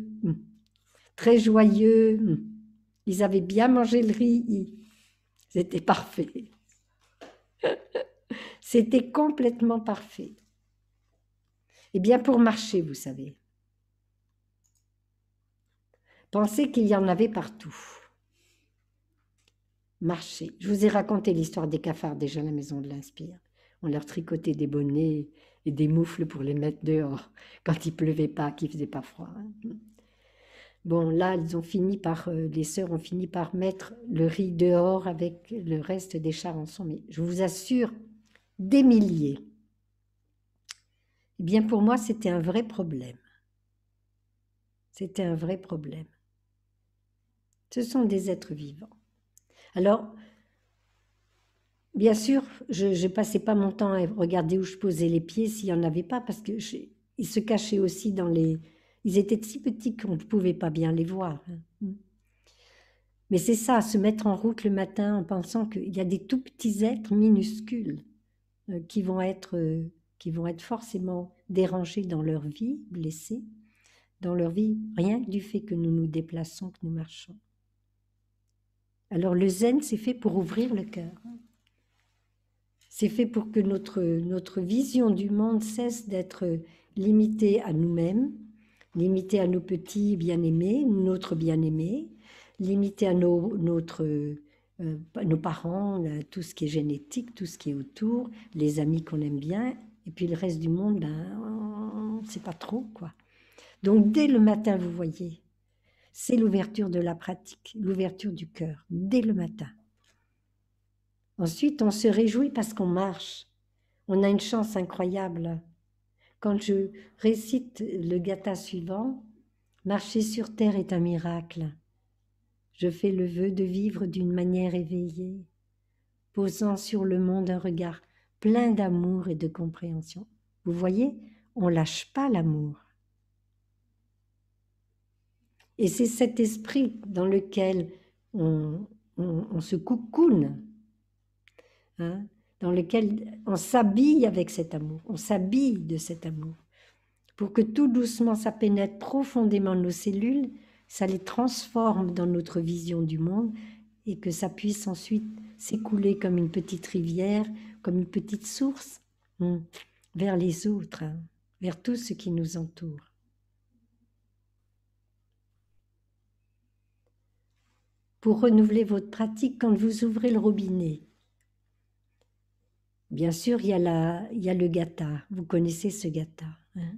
très joyeux, ils avaient bien mangé le riz, c'était parfait. C'était complètement parfait. Eh bien, pour marcher, vous savez, pensez qu'il y en avait partout. Marcher. Je vous ai raconté l'histoire des cafards déjà à la maison de l'Inspire. On leur tricotait des bonnets et des moufles pour les mettre dehors quand il pleuvait pas, qu'il faisait pas froid. Bon, là, les sœurs ont fini par mettre le riz dehors avec le reste des charançons, mais je vous assure, des milliers. Eh bien, pour moi, c'était un vrai problème. C'était un vrai problème. Ce sont des êtres vivants. Alors, bien sûr, je ne passais pas mon temps à regarder où je posais les pieds s'il n'y en avait pas, parce qu'ils se cachaient aussi dans les... Ils étaient si petits qu'on ne pouvait pas bien les voir. Mais c'est ça, se mettre en route le matin en pensant qu'il y a des tout petits êtres minuscules qui vont être forcément dérangés dans leur vie, blessés, dans leur vie, rien que du fait que nous nous déplaçons, que nous marchons. Alors le zen, c'est fait pour ouvrir le cœur. C'est fait pour que notre vision du monde cesse d'être limitée à nous-mêmes, limitée à nos petits bien-aimés, notre bien-aimé, limitée à nos parents, tout ce qui est génétique, tout ce qui est autour, les amis qu'on aime bien, et puis le reste du monde, ben, c'est pas trop, quoi. Donc dès le matin, vous voyez, c'est l'ouverture de la pratique, l'ouverture du cœur, dès le matin. Ensuite, on se réjouit parce qu'on marche. On a une chance incroyable. Quand je récite le gatha suivant, marcher sur terre est un miracle. Je fais le vœu de vivre d'une manière éveillée, posant sur le monde un regard plein d'amour et de compréhension. Vous voyez, on ne lâche pas l'amour. Et c'est cet esprit dans lequel on se coucoune, hein, dans lequel on s'habille avec cet amour, on s'habille de cet amour, pour que tout doucement ça pénètre profondément nos cellules, ça les transforme dans notre vision du monde et que ça puisse ensuite s'écouler comme une petite rivière, comme une petite source, vers les autres, vers tout ce qui nous entoure. Pour renouveler votre pratique, quand vous ouvrez le robinet, bien sûr, il y a le gatha. Vous connaissez ce gatha. Hein?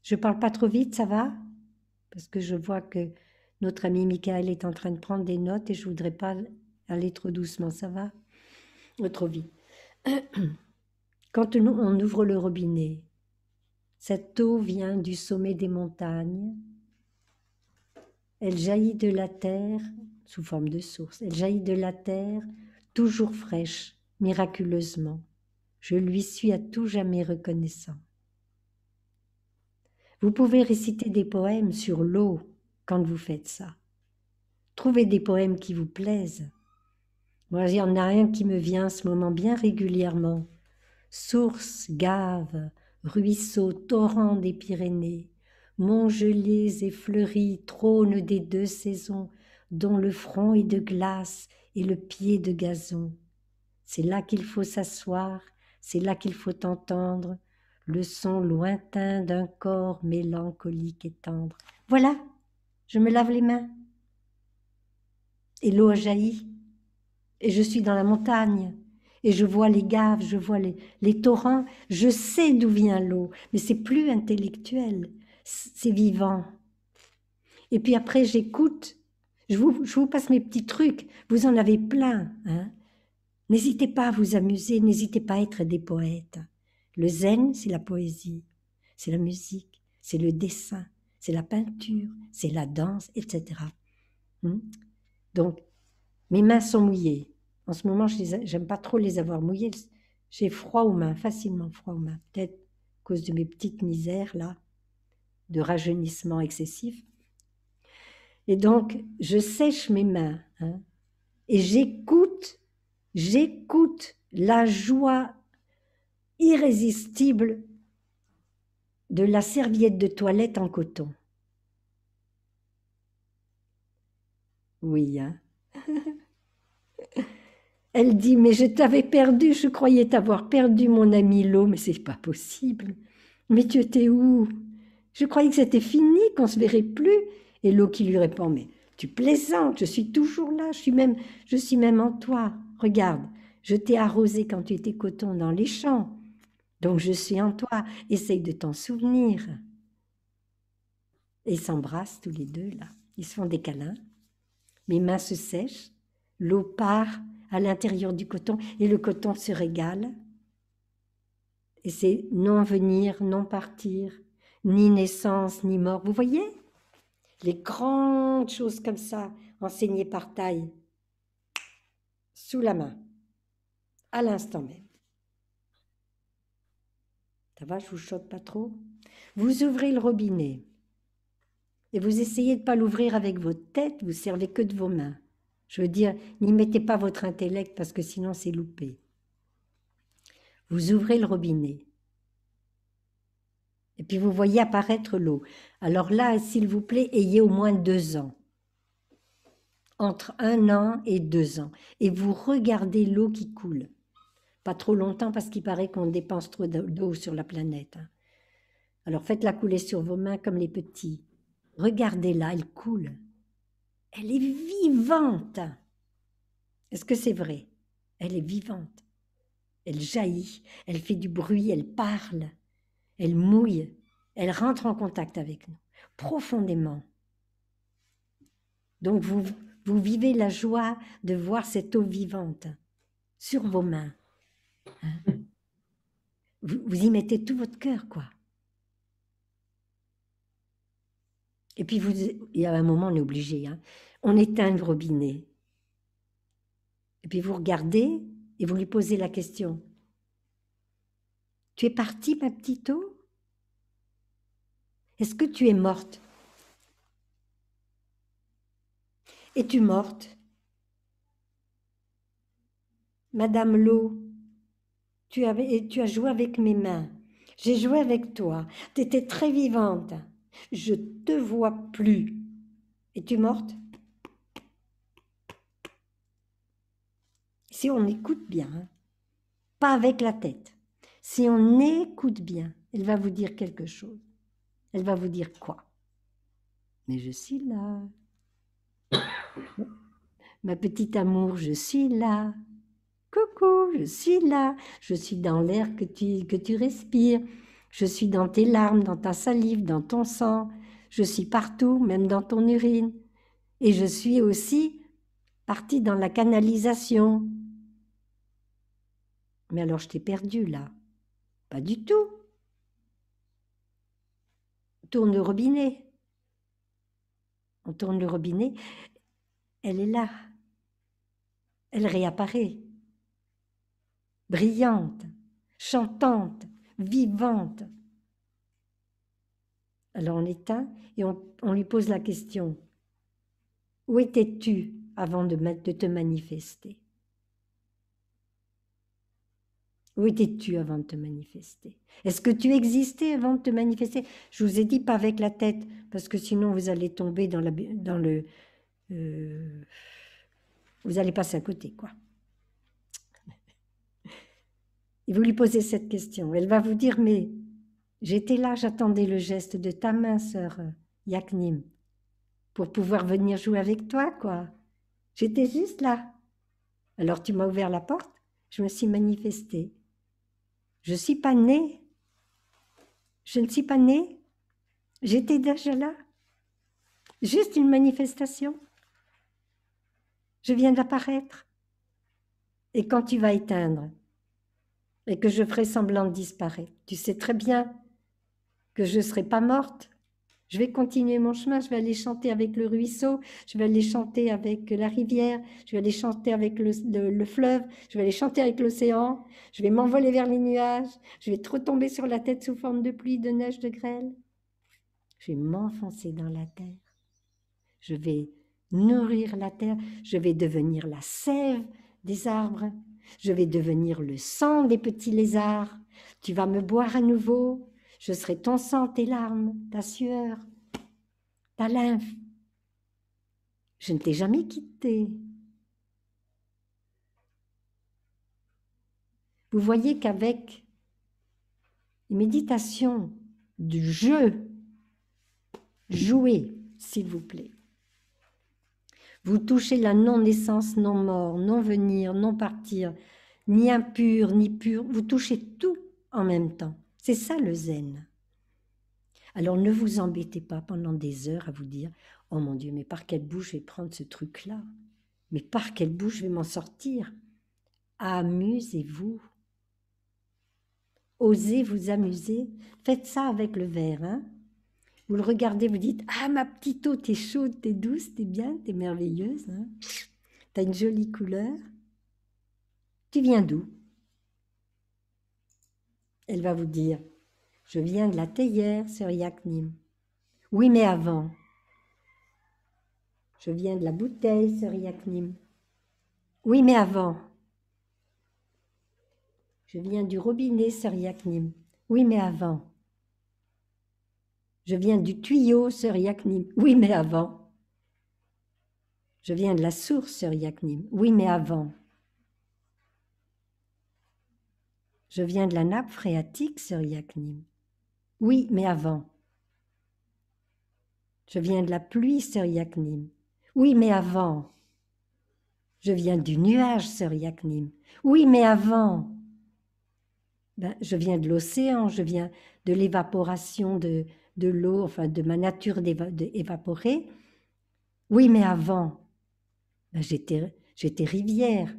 Je ne parle pas trop vite, ça va? Parce que je vois que notre ami Michael est en train de prendre des notes et je ne voudrais pas aller trop doucement, ça va? Ou trop vite. Quand on ouvre le robinet, cette eau vient du sommet des montagnes. Elle jaillit de la terre sous forme de source. Elle jaillit de la terre toujours fraîche, miraculeusement. Je lui suis à tout jamais reconnaissant. Vous pouvez réciter des poèmes sur l'eau quand vous faites ça. Trouvez des poèmes qui vous plaisent. Moi, il y en a un qui me vient en ce moment bien régulièrement. Sources, gaves, ruisseaux, torrents des Pyrénées, monts gelés et fleuris, trônes des deux saisons, dont le front est de glace et le pied de gazon. C'est là qu'il faut s'asseoir, c'est là qu'il faut entendre le son lointain d'un corps mélancolique et tendre. Voilà, je me lave les mains. Et l'eau a jailli. Et je suis dans la montagne. Et je vois les gaves, je vois les torrents, je sais d'où vient l'eau, mais c'est plus intellectuel, c'est vivant. Et puis après, j'écoute, je vous passe mes petits trucs, vous en avez plein. Hein. N'hésitez pas à vous amuser, n'hésitez pas à être des poètes. Le zen, c'est la poésie, c'est la musique, c'est le dessin, c'est la peinture, c'est la danse, etc. Donc, mes mains sont mouillées. En ce moment, j'aime pas trop les avoir mouillées. J'ai froid aux mains, facilement froid aux mains. Peut-être à cause de mes petites misères, là, de rajeunissement excessif. Et donc, je sèche mes mains. Hein, et j'écoute la joie irrésistible de la serviette de toilette en coton. Oui, hein. Elle dit, mais je t'avais perdu, je croyais t'avoir perdu, mon ami Lo, mais c'est pas possible. Mais tu étais où? Je croyais que c'était fini, qu'on se verrait plus. Et Lo qui lui répond, mais tu plaisantes, je suis toujours là, je suis même en toi. Regarde, je t'ai arrosé quand tu étais coton dans les champs. Donc je suis en toi, essaye de t'en souvenir. Et ils s'embrassent tous les deux, là. Ils se font des câlins. Mes mains se sèchent, l'eau part à l'intérieur du coton et le coton se régale. Et c'est non venir, non partir, ni naissance, ni mort. Vous voyez? Les grandes choses comme ça, enseignées par Taille, sous la main, à l'instant même. Ça va, je vous choque pas trop? Vous ouvrez le robinet et vous essayez de ne pas l'ouvrir avec votre tête, vous servez que de vos mains. Je veux dire, n'y mettez pas votre intellect parce que sinon c'est loupé. Vous ouvrez le robinet. Et puis vous voyez apparaître l'eau. Alors là, s'il vous plaît, ayez au moins 2 ans. Entre 1 an et 2 ans. Et vous regardez l'eau qui coule. Pas trop longtemps parce qu'il paraît qu'on dépense trop d'eau sur la planète. Hein. Alors faites-la couler sur vos mains comme les petits. Regardez-la, elle coule. Elle est vivante. Est-ce que c'est vrai? Elle est vivante. Elle jaillit, elle fait du bruit, elle parle, elle mouille, elle rentre en contact avec nous, profondément. Donc vous vivez la joie de voir cette eau vivante sur vos mains. Hein. Vous y mettez tout votre cœur, quoi. Et puis il y a un moment, on est obligé. Hein. On éteint le robinet. Et puis vous regardez et vous lui posez la question. Tu es partie, ma petite eau? Est-ce que tu es morte? Es-tu morte? Madame l'eau, tu as joué avec mes mains. J'ai joué avec toi. Tu étais très vivante. Je te vois plus. Es-tu morte? Si on écoute bien, hein, pas avec la tête. Si on écoute bien, elle va vous dire quelque chose. Elle va vous dire quoi? Mais je suis là. Ma petite amour, je suis là. Coucou, je suis là. Je suis dans l'air que tu respires. Je suis dans tes larmes, dans ta salive, dans ton sang. Je suis partout, même dans ton urine. Et je suis aussi partie dans la canalisation. Mais alors je t'ai perdu là. Pas du tout. Tourne le robinet. On tourne le robinet. Elle est là. Elle réapparaît. Brillante, chantante, vivante. Alors on éteint et on lui pose la question. Où étais-tu avant de te manifester? Où étais-tu avant de te manifester? Est-ce que tu existais avant de te manifester? Je vous ai dit pas avec la tête, parce que sinon vous allez tomber dans le... vous allez passer à côté, quoi. Et vous lui posez cette question. Elle va vous dire, mais j'étais là, j'attendais le geste de ta main, sœur Yaknim, pour pouvoir venir jouer avec toi, quoi. J'étais juste là. Alors tu m'as ouvert la porte, je me suis manifestée. Je ne suis pas née. Je ne suis pas née. J'étais déjà là. Juste une manifestation. Je viens d'apparaître. Et quand tu vas éteindre et que je ferai semblant de disparaître, tu sais très bien que je ne serai pas morte. Je vais continuer mon chemin, je vais aller chanter avec le ruisseau, je vais aller chanter avec la rivière, je vais aller chanter avec le fleuve, je vais aller chanter avec l'océan, je vais m'envoler vers les nuages, je vais te retomber sur la tête sous forme de pluie, de neige, de grêle. Je vais m'enfoncer dans la terre. Je vais nourrir la terre, je vais devenir la sève des arbres, je vais devenir le sang des petits lézards. Tu vas me boire à nouveau, je serai ton sang, tes larmes, ta sueur, ta lymphe. Je ne t'ai jamais quitté. Vous voyez qu'avec une méditation du jeu, jouez, s'il vous plaît. Vous touchez la non-naissance, non-mort, non-venir, non-partir, ni impur, ni pur. Vous touchez tout en même temps. C'est ça le zen. Alors ne vous embêtez pas pendant des heures à vous dire « Oh mon Dieu, mais par quelle bouche je vais prendre ce truc-là? Mais par quelle bouche je vais m'en sortir ?» Amusez-vous. Osez vous amuser. Faites ça avec le verre. Hein? Vous le regardez, vous dites « Ah, ma petite eau, t'es chaude, t'es douce, t'es bien, t'es merveilleuse. Hein? T'as une jolie couleur. Tu viens d'où ?» Elle va vous dire « Je viens de la théière, sœur Yaknim. » « Oui, mais avant. »« Je viens de la bouteille, sœur Yaknim. »« Oui, mais avant. »« Je viens du robinet, sœur Yaknim. »« Oui, mais avant. »« Je viens du tuyau, sœur Yaknim. »« Oui, mais avant. »« Je viens de la source, sœur Yaknim. »« Oui, mais avant. »« Je viens de la nappe phréatique, sœur Yaknim. »« Oui, mais avant. » Je viens de la pluie, sœur Yaknim. Oui, mais avant. Je viens du nuage, sœur Yaknim. Oui, mais avant. Ben, je viens de l'océan, je viens de l'évaporation de l'eau, enfin de ma nature d'évaporer. Oui, mais avant. Ben, j'étais rivière.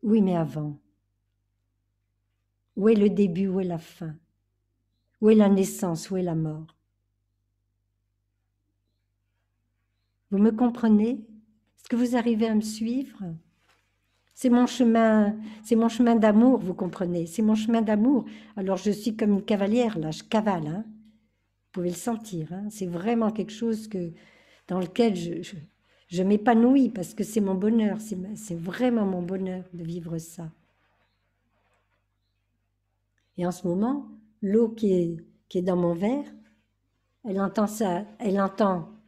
Oui, mais avant. Où est le début, où est la fin? Où est la naissance, où est la mort? Vous me comprenez? Est-ce que vous arrivez à me suivre? C'est mon chemin d'amour, vous comprenez? C'est mon chemin d'amour. Alors je suis comme une cavalière, là, je cavale. Hein? Vous pouvez le sentir. Hein? C'est vraiment quelque chose dans lequel je m'épanouis parce que c'est mon bonheur. C'est vraiment mon bonheur de vivre ça. Et en ce moment, l'eau qui est dans mon verre, elle entend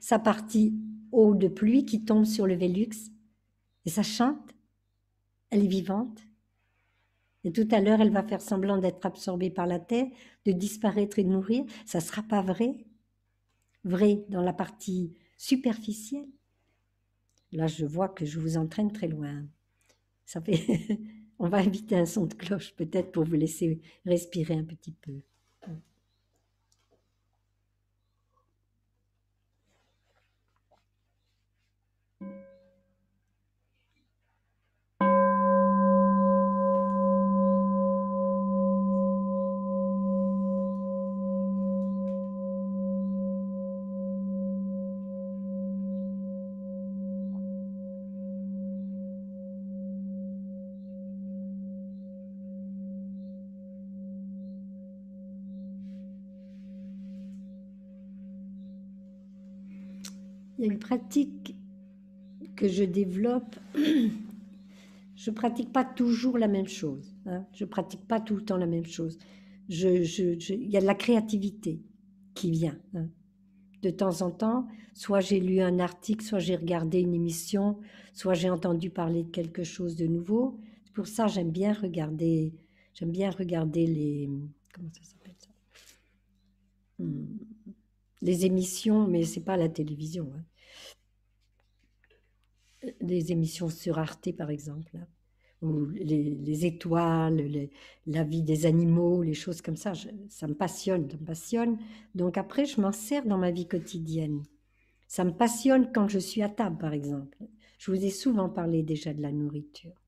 sa partie eau de pluie qui tombe sur le Vélux. Et ça chante. Elle est vivante. Et tout à l'heure, elle va faire semblant d'être absorbée par la terre, de disparaître et de mourir. Ça ne sera pas vrai. Vrai dans la partie superficielle. Là, je vois que je vous entraîne très loin. Ça fait... On va éviter un son de cloche, peut-être, pour vous laisser respirer un petit peu. Il y a une pratique que je développe. Je ne pratique pas toujours la même chose. Hein. Je ne pratique pas tout le temps la même chose. Il y a de la créativité qui vient. Hein. De temps en temps, soit j'ai lu un article, soit j'ai regardé une émission, soit j'ai entendu parler de quelque chose de nouveau. C'est pour ça que j'aime bien regarder les... Comment ça s'appelle ça? Les émissions, mais ce n'est pas la télévision. Hein. Des émissions sur Arte, par exemple. Hein. ou les étoiles, la vie des animaux, les choses comme ça. Ça me passionne, ça me passionne. Donc après, je m'en sers dans ma vie quotidienne. Ça me passionne quand je suis à table, par exemple. Je vous ai souvent parlé déjà de la nourriture.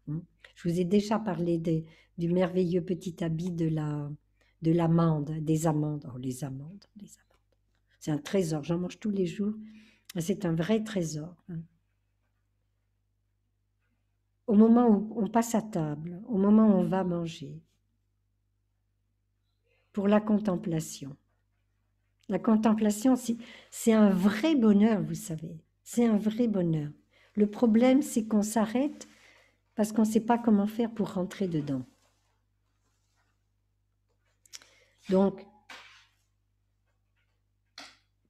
Hein. Je vous ai déjà parlé du merveilleux petit habit de l'amande, des amandes. Oh, les amandes, les amandes. C'est un trésor, j'en mange tous les jours. C'est un vrai trésor. Hein. Au moment où on passe à table, au moment où on va manger, pour la contemplation. La contemplation, c'est un vrai bonheur, vous savez. C'est un vrai bonheur. Le problème, c'est qu'on s'arrête parce qu'on ne sait pas comment faire pour rentrer dedans. Donc,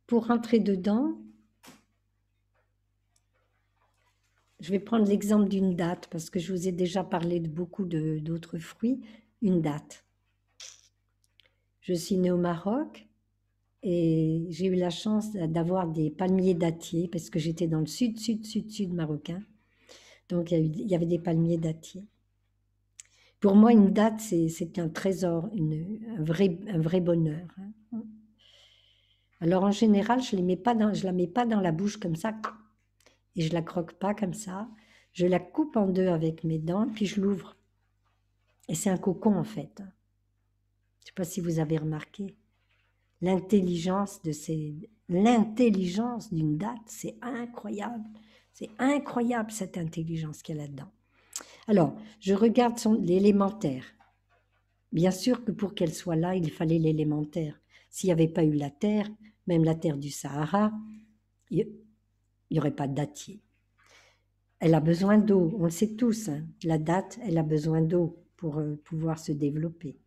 pour rentrer dedans, je vais prendre l'exemple d'une date, parce que je vous ai déjà parlé de beaucoup d'autres fruits. Une date. Je suis née au Maroc et j'ai eu la chance d'avoir des palmiers dattiers, parce que j'étais dans le sud marocain. Donc, il y avait des palmiers dattiers. Pour moi, une date, c'est un trésor, un vrai bonheur. Hein. Alors, en général, je la mets pas dans la bouche comme ça, et je la croque pas comme ça. Je la coupe en deux avec mes dents, puis je l'ouvre. Et c'est un cocon, en fait. Je ne sais pas si vous avez remarqué. L'intelligence d'une date, c'est incroyable. C'est incroyable, cette intelligence qu'il y a là-dedans. Alors, je regarde l'élémentaire. Bien sûr que pour qu'elle soit là, il fallait l'élémentaire. S'il n'y avait pas eu la terre, même la terre du Sahara, il n'y aurait pas de dattier. Elle a besoin d'eau, on le sait tous. Hein. La date, elle a besoin d'eau pour pouvoir se développer.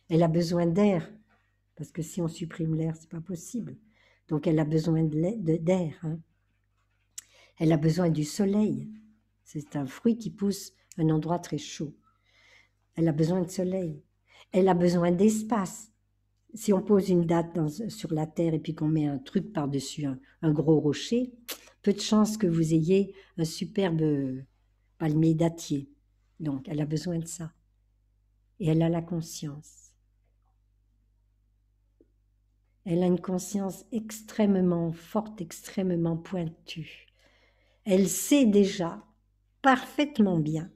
Elle a besoin d'air, parce que si on supprime l'air, c'est pas possible. Donc elle a besoin d'air. Hein. Elle a besoin du soleil. C'est un fruit qui pousse à un endroit très chaud. Elle a besoin de soleil. Elle a besoin d'espace. Si on pose une date sur la terre et puis qu'on met un truc par-dessus un gros rocher, peu de chances que vous ayez un superbe palmier dattier. Donc, elle a besoin de ça. Et elle a la conscience. Elle a une conscience extrêmement forte, extrêmement pointue. Elle sait déjà parfaitement bien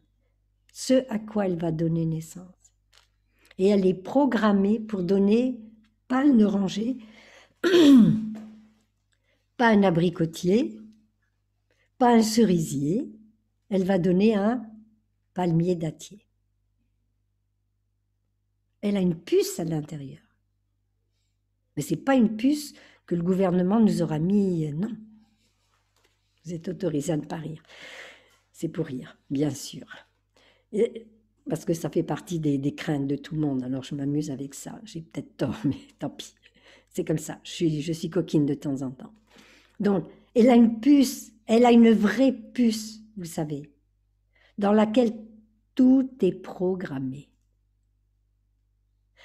ce à quoi elle va donner naissance. Et elle est programmée pour donner pas un oranger, pas un abricotier, pas un cerisier, elle va donner un palmier dattier. Elle a une puce à l'intérieur. Mais ce n'est pas une puce que le gouvernement nous aura mis, non. Vous êtes autorisé à ne pas rire. C'est pour rire, bien sûr. Parce que ça fait partie des craintes de tout le monde, alors je m'amuse avec ça. J'ai peut-être tort, mais tant pis. C'est comme ça, je suis coquine de temps en temps. Donc, elle a une puce, elle a une vraie puce, vous savez, dans laquelle tout est programmé.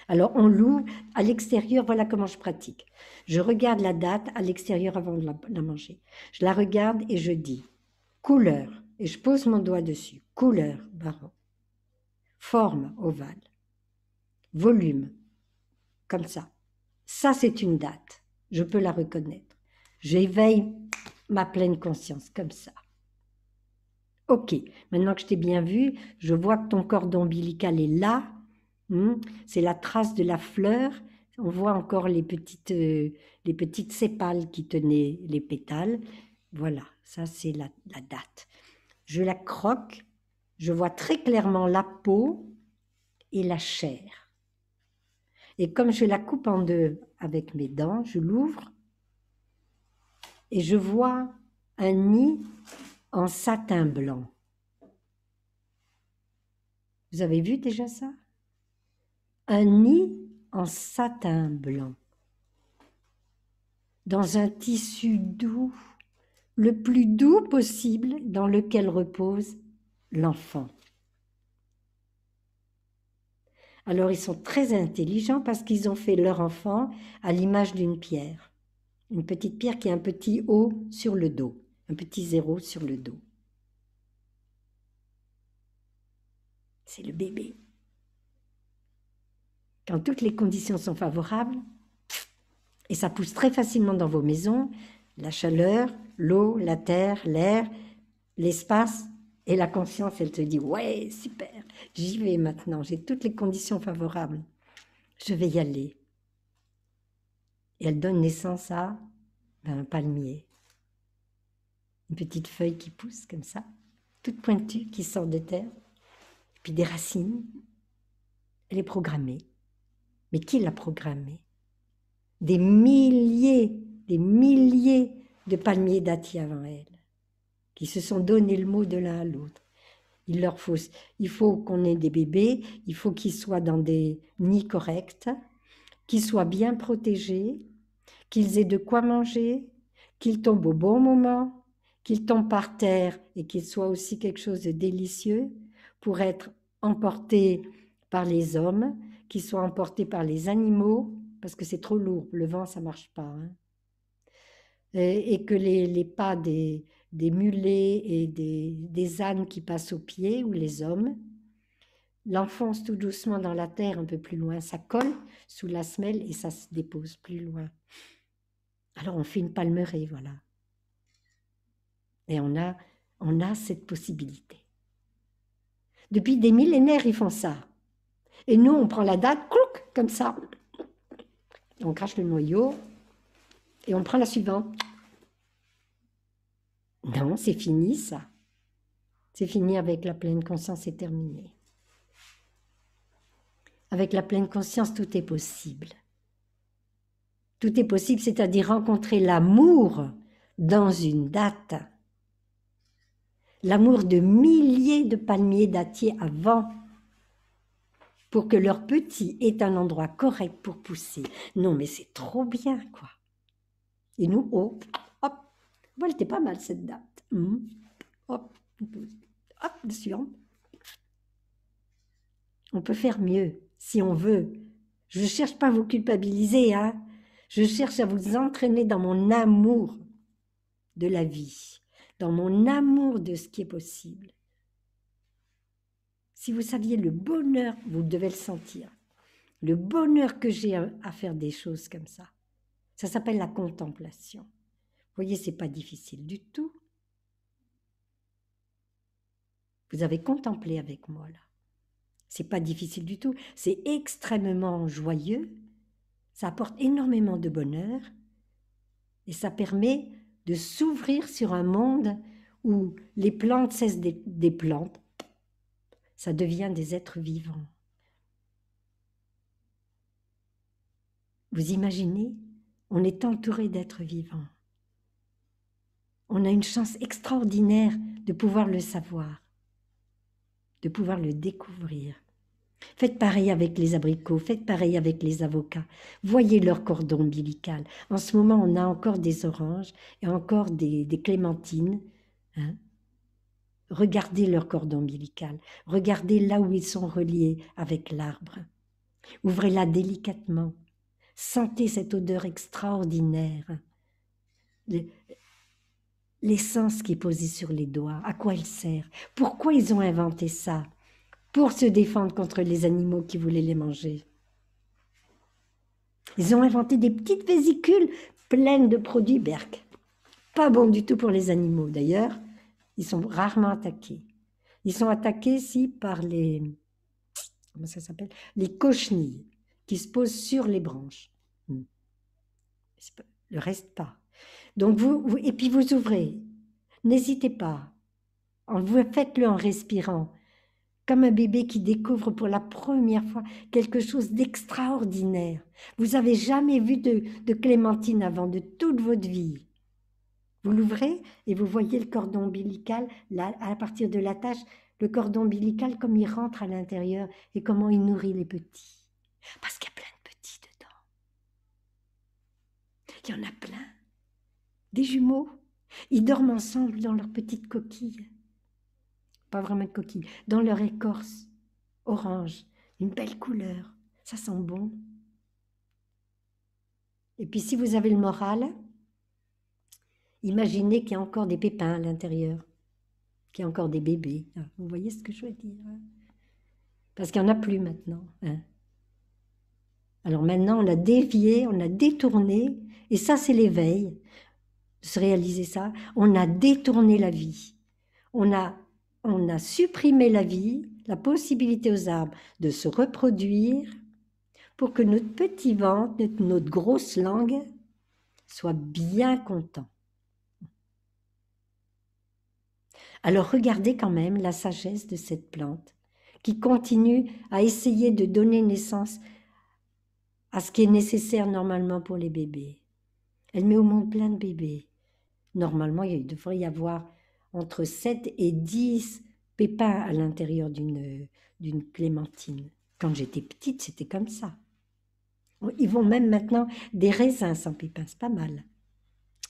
Alors, on l'ouvre à l'extérieur, voilà comment je pratique. Je regarde la date à l'extérieur avant de la manger. Je la regarde et je dis couleur, et je pose mon doigt dessus. Couleur, marron. Forme, ovale. Volume, comme ça. Ça, c'est une date. Je peux la reconnaître. J'éveille ma pleine conscience, comme ça. Ok, maintenant que je t'ai bien vu, je vois que ton cordon ombilical est là. C'est la trace de la fleur. On voit encore les petites sépales qui tenaient les pétales. Voilà, ça c'est la date. Je la croque, je vois très clairement la peau et la chair. Et comme je la coupe en deux avec mes dents, je l'ouvre et je vois un nid en satin blanc. Vous avez vu déjà ça? Un nid en satin blanc, dans un tissu doux, le plus doux possible, dans lequel repose l'enfant. Alors ils sont très intelligents parce qu'ils ont fait leur enfant à l'image d'une pierre. Une petite pierre qui a un petit O sur le dos, un petit zéro sur le dos. c'est le bébé. Quand toutes les conditions sont favorables, et ça pousse très facilement dans vos maisons, la chaleur, l'eau, la terre, l'air, l'espace, et la conscience, elle te dit « Ouais, super, j'y vais maintenant, j'ai toutes les conditions favorables, je vais y aller. » Et elle donne naissance à un palmier. Une petite feuille qui pousse comme ça, toute pointue, qui sort de terre, et puis des racines. Elle est programmée. Mais qui l'a programmée? Des milliers de palmiers dattiers avant elle, qui se sont donné le mot de l'un à l'autre. Il faut qu'on ait des bébés, il faut qu'ils soient dans des nids corrects, qu'ils soient bien protégés, qu'ils aient de quoi manger, qu'ils tombent au bon moment, qu'ils tombent par terre et qu'ils soient aussi quelque chose de délicieux pour être emportés par les hommes, qu'ils soient emportés par les animaux, parce que c'est trop lourd, le vent ça ne marche pas. Hein. Et que les pas des mulets et des ânes qui passent au pied, ou les hommes, l'enfonce tout doucement dans la terre un peu plus loin, ça colle sous la semelle et ça se dépose plus loin. Alors on fait une palmeraie, voilà. Et on a cette possibilité. Depuis des millénaires, ils font ça. Et nous, on prend la date, clouc, comme ça. On crache le noyau et on prend la suivante. Non, c'est fini ça. C'est fini avec la pleine conscience, c'est terminé. Avec la pleine conscience, tout est possible. Tout est possible, c'est-à-dire rencontrer l'amour dans une date. L'amour de milliers de palmiers dattiers avant, pour que leur petit ait un endroit correct pour pousser. Non, mais c'est trop bien, quoi. Et nous, hop, hop, elle était pas mal cette date. Hop, hop, dessus. On peut faire mieux, si on veut. Je ne cherche pas à vous culpabiliser, hein. Je cherche à vous entraîner dans mon amour de la vie, dans mon amour de ce qui est possible. Si vous saviez le bonheur, vous devez le sentir, le bonheur que j'ai à faire des choses comme ça. Ça s'appelle la contemplation. Vous voyez, ce n'est pas difficile du tout. Vous avez contemplé avec moi, là. Ce n'est pas difficile du tout. C'est extrêmement joyeux. Ça apporte énormément de bonheur. Et ça permet de s'ouvrir sur un monde où les plantes cessent des plantes. Ça devient des êtres vivants. Vous imaginez, on est entouré d'êtres vivants. On a une chance extraordinaire de pouvoir le savoir, de pouvoir le découvrir. Faites pareil avec les abricots, faites pareil avec les avocats. Voyez leur cordon ombilical. En ce moment, on a encore des oranges et encore des clémentines. Hein? Regardez leur cordon ombilical. Regardez là où ils sont reliés avec l'arbre. Ouvrez-la délicatement. Sentez cette odeur extraordinaire. L'essence qui est posée sur les doigts, à quoi elle sert? Pourquoi ils ont inventé ça? Pour se défendre contre les animaux qui voulaient les manger. Ils ont inventé des petites vésicules pleines de produits Berk. Pas bon du tout pour les animaux. D'ailleurs, ils sont rarement attaqués. Ils sont attaqués, si, par les... Comment ça s'appelle? Les cochenilles qui se posent sur les branches. Le reste, pas. Donc, et puis vous ouvrez. N'hésitez pas. Faites-le en respirant. Comme un bébé qui découvre pour la première fois quelque chose d'extraordinaire. Vous n'avez jamais vu de clémentine avant, de toute votre vie. Vous l'ouvrez et vous voyez le cordon ombilical, là, à partir de l'attache, le cordon ombilical, comme il rentre à l'intérieur et comment il nourrit les petits. Parce qu'il y a plein de petits dedans. Il y en a plein. Des jumeaux. Ils dorment ensemble dans leur petite coquille. Pas vraiment de coquille, dans leur écorce orange, une belle couleur, ça sent bon. Et puis si vous avez le moral, imaginez qu'il y a encore des pépins à l'intérieur, qu'il y a encore des bébés. Vous voyez ce que je veux dire? parce qu'il n'y en a plus maintenant. Hein. Alors maintenant, on a dévié, on a détourné, et ça c'est l'éveil, de se réaliser ça, on a détourné la vie. On a supprimé la vie, la possibilité aux arbres de se reproduire pour que notre petit ventre, notre grosse langue, soit bien content. Alors regardez quand même la sagesse de cette plante qui continue à essayer de donner naissance à ce qui est nécessaire normalement pour les bébés. Elle met au monde plein de bébés. Normalement, il devrait y avoir entre 7 et 10 pépins à l'intérieur d'une clémentine. Quand j'étais petite, c'était comme ça. Ils vont même maintenant des raisins sans pépins, c'est pas mal.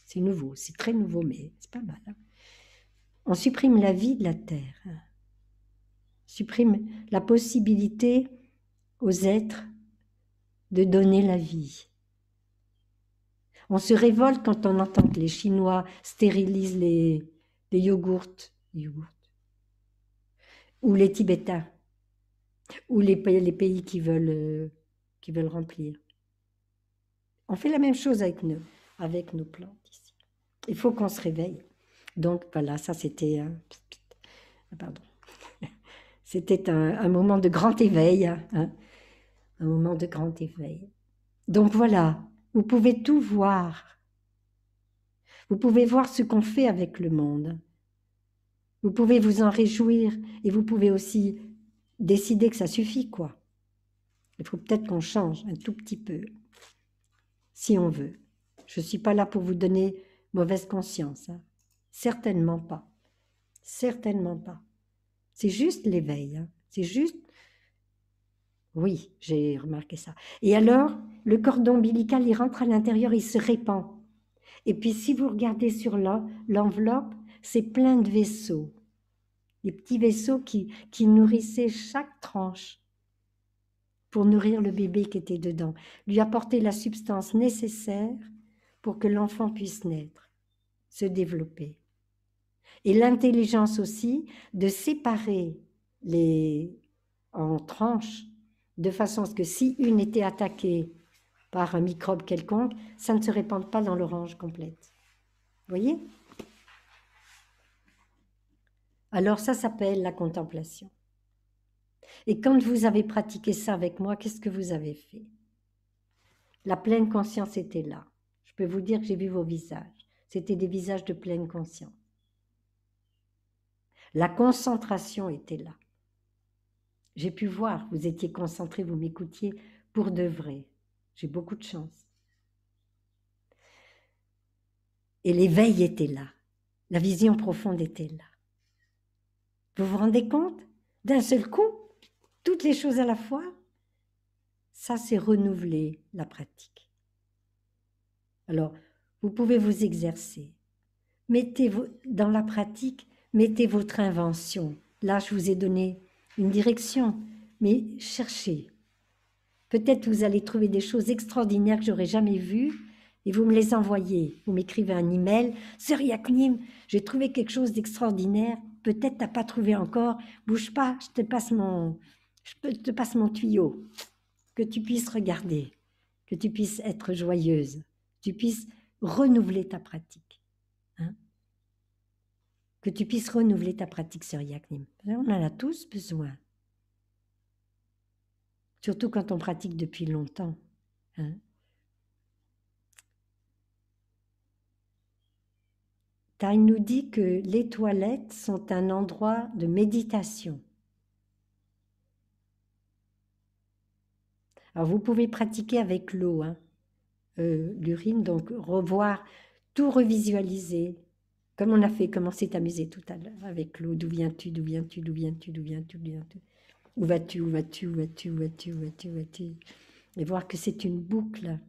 C'est nouveau, c'est très nouveau, mais c'est pas mal. Hein. On supprime la vie de la terre. Hein. Supprime la possibilité aux êtres de donner la vie. On se révolte quand on entend que les Chinois stérilisent les yogourts, ou les Tibétains, ou les pays qui veulent remplir. On fait la même chose avec nos plantes ici. Il faut qu'on se réveille. Donc voilà, ça c'était pardon. C'était un moment de grand éveil, hein, un moment de grand éveil. Donc voilà, vous pouvez tout voir. Vous pouvez voir ce qu'on fait avec le monde. Vous pouvez vous en réjouir et vous pouvez aussi décider que ça suffit, quoi. Il faut peut-être qu'on change un tout petit peu, si on veut. Je ne suis pas là pour vous donner mauvaise conscience. Hein. Certainement pas. Certainement pas. C'est juste l'éveil. Hein. C'est juste... Oui, j'ai remarqué ça. Et alors, le cordon ombilical, il rentre à l'intérieur, il se répand. Et puis, si vous regardez sur l'enveloppe, c'est plein de vaisseaux. Des petits vaisseaux qui nourrissaient chaque tranche pour nourrir le bébé qui était dedans, lui apporter la substance nécessaire pour que l'enfant puisse naître, se développer. Et l'intelligence aussi de séparer en tranches, de façon à ce que si une était attaquée par un microbe quelconque, ça ne se répande pas dans l'orange complète. Vous voyez? Alors ça s'appelle la contemplation. Et quand vous avez pratiqué ça avec moi, qu'est-ce que vous avez fait? La pleine conscience était là. Je peux vous dire que j'ai vu vos visages. C'était des visages de pleine conscience. La concentration était là. J'ai pu voir, vous étiez concentrés, vous m'écoutiez pour de vrai. J'ai beaucoup de chance. Et l'éveil était là. La vision profonde était là. Vous vous rendez compte? D'un seul coup, toutes les choses à la fois, ça c'est renouveler la pratique. Alors, vous pouvez vous exercer. Mettez dans la pratique, mettez votre invention. Là, je vous ai donné une direction, mais cherchez. Peut-être vous allez trouver des choses extraordinaires que j'aurais jamais vues et vous me les envoyez. Vous m'écrivez un email. Sœur Yaknim, j'ai trouvé quelque chose d'extraordinaire. Peut-être tu n'as pas trouvé encore. Bouge pas, je te passe mon tuyau. Que tu puisses regarder, que tu puisses être joyeuse, que tu puisses renouveler ta pratique. Hein? Que tu puisses renouveler ta pratique, Sœur Yaknim. On en a tous besoin. Surtout quand on pratique depuis longtemps. Hein? Taï nous dit que les toilettes sont un endroit de méditation. Alors vous pouvez pratiquer avec l'eau, hein, l'urine, donc revoir, tout revisualiser, comme on a fait, comme on s'est amusé tout à l'heure avec l'eau. D'où viens-tu, d'où viens-tu, d'où viens-tu, d'où viens-tu, d'où viens-tu, où vas-tu, où vas-tu, où vas-tu, où vas-tu, où vas-tu, où vas-tu, et voir que c'est une boucle.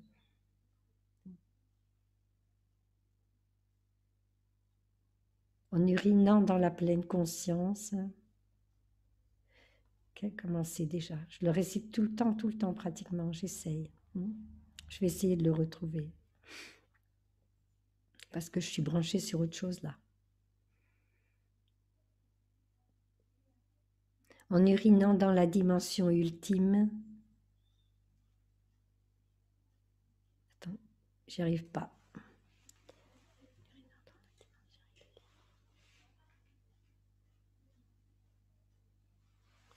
En urinant dans la pleine conscience. Comment c'est déjà? Je le récite tout le temps pratiquement, j'essaye. Je vais essayer de le retrouver. Parce que je suis branchée sur autre chose là. en urinant dans la dimension ultime. Attends, j'y arrive pas.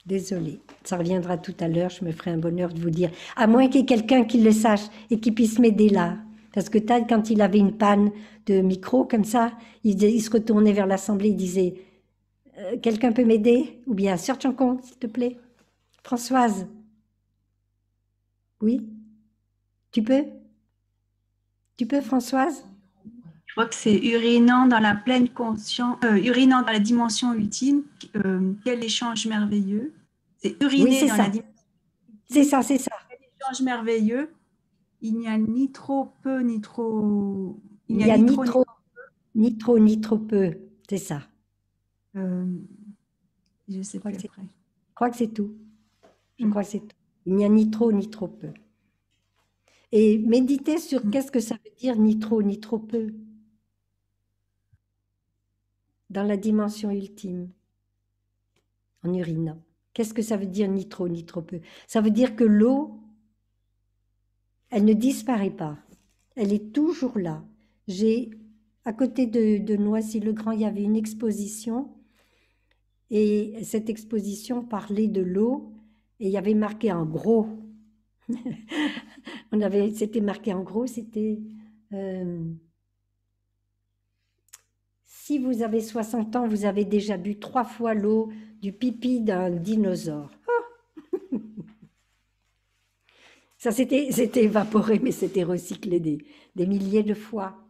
Désolée, ça reviendra tout à l'heure, je me ferai un bonheur de vous dire. À moins qu'il y ait quelqu'un qui le sache et qui puisse m'aider là. Parce que Tad, quand il avait une panne de micro comme ça, il se retournait vers l'assemblée, il disait quelqu'un peut m'aider? Ou bien Sœur Chancon, s'il te plaît. Françoise. Oui? Tu peux? Tu peux, Françoise? Je crois que c'est urinant dans la pleine conscience, urinant dans la dimension ultime. Quel échange merveilleux. C'est Oui, uriner c'est dans la ça. dimension C'est ultime. ça, c'est ça. Quel échange merveilleux. Il n'y a ni trop peu, ni trop. Il Il n'y n'y a a ni ni trop, ni trop, ni trop, ni trop peu. C'est ça. euh, je ne sais Je crois plus que c'est, après. je crois que c'est tout. Je Mm. crois que c'est tout. Il n'y a ni trop, ni trop peu. Et méditez sur qu'est-ce que ça veut dire ni trop, ni trop peu dans la dimension ultime, en urinant. Qu'est-ce que ça veut dire ni trop, ni trop peu? Ça veut dire que l'eau, elle ne disparaît pas. Elle est toujours là. J'ai, à côté de Noisy-le-Grand, il y avait une exposition et cette exposition parlait de l'eau et il y avait marqué en gros. C'était marqué en gros, c'était si vous avez 60 ans, vous avez déjà bu 3 fois l'eau du pipi d'un dinosaure. Ça s'était évaporé, mais c'était recyclé des milliers de fois.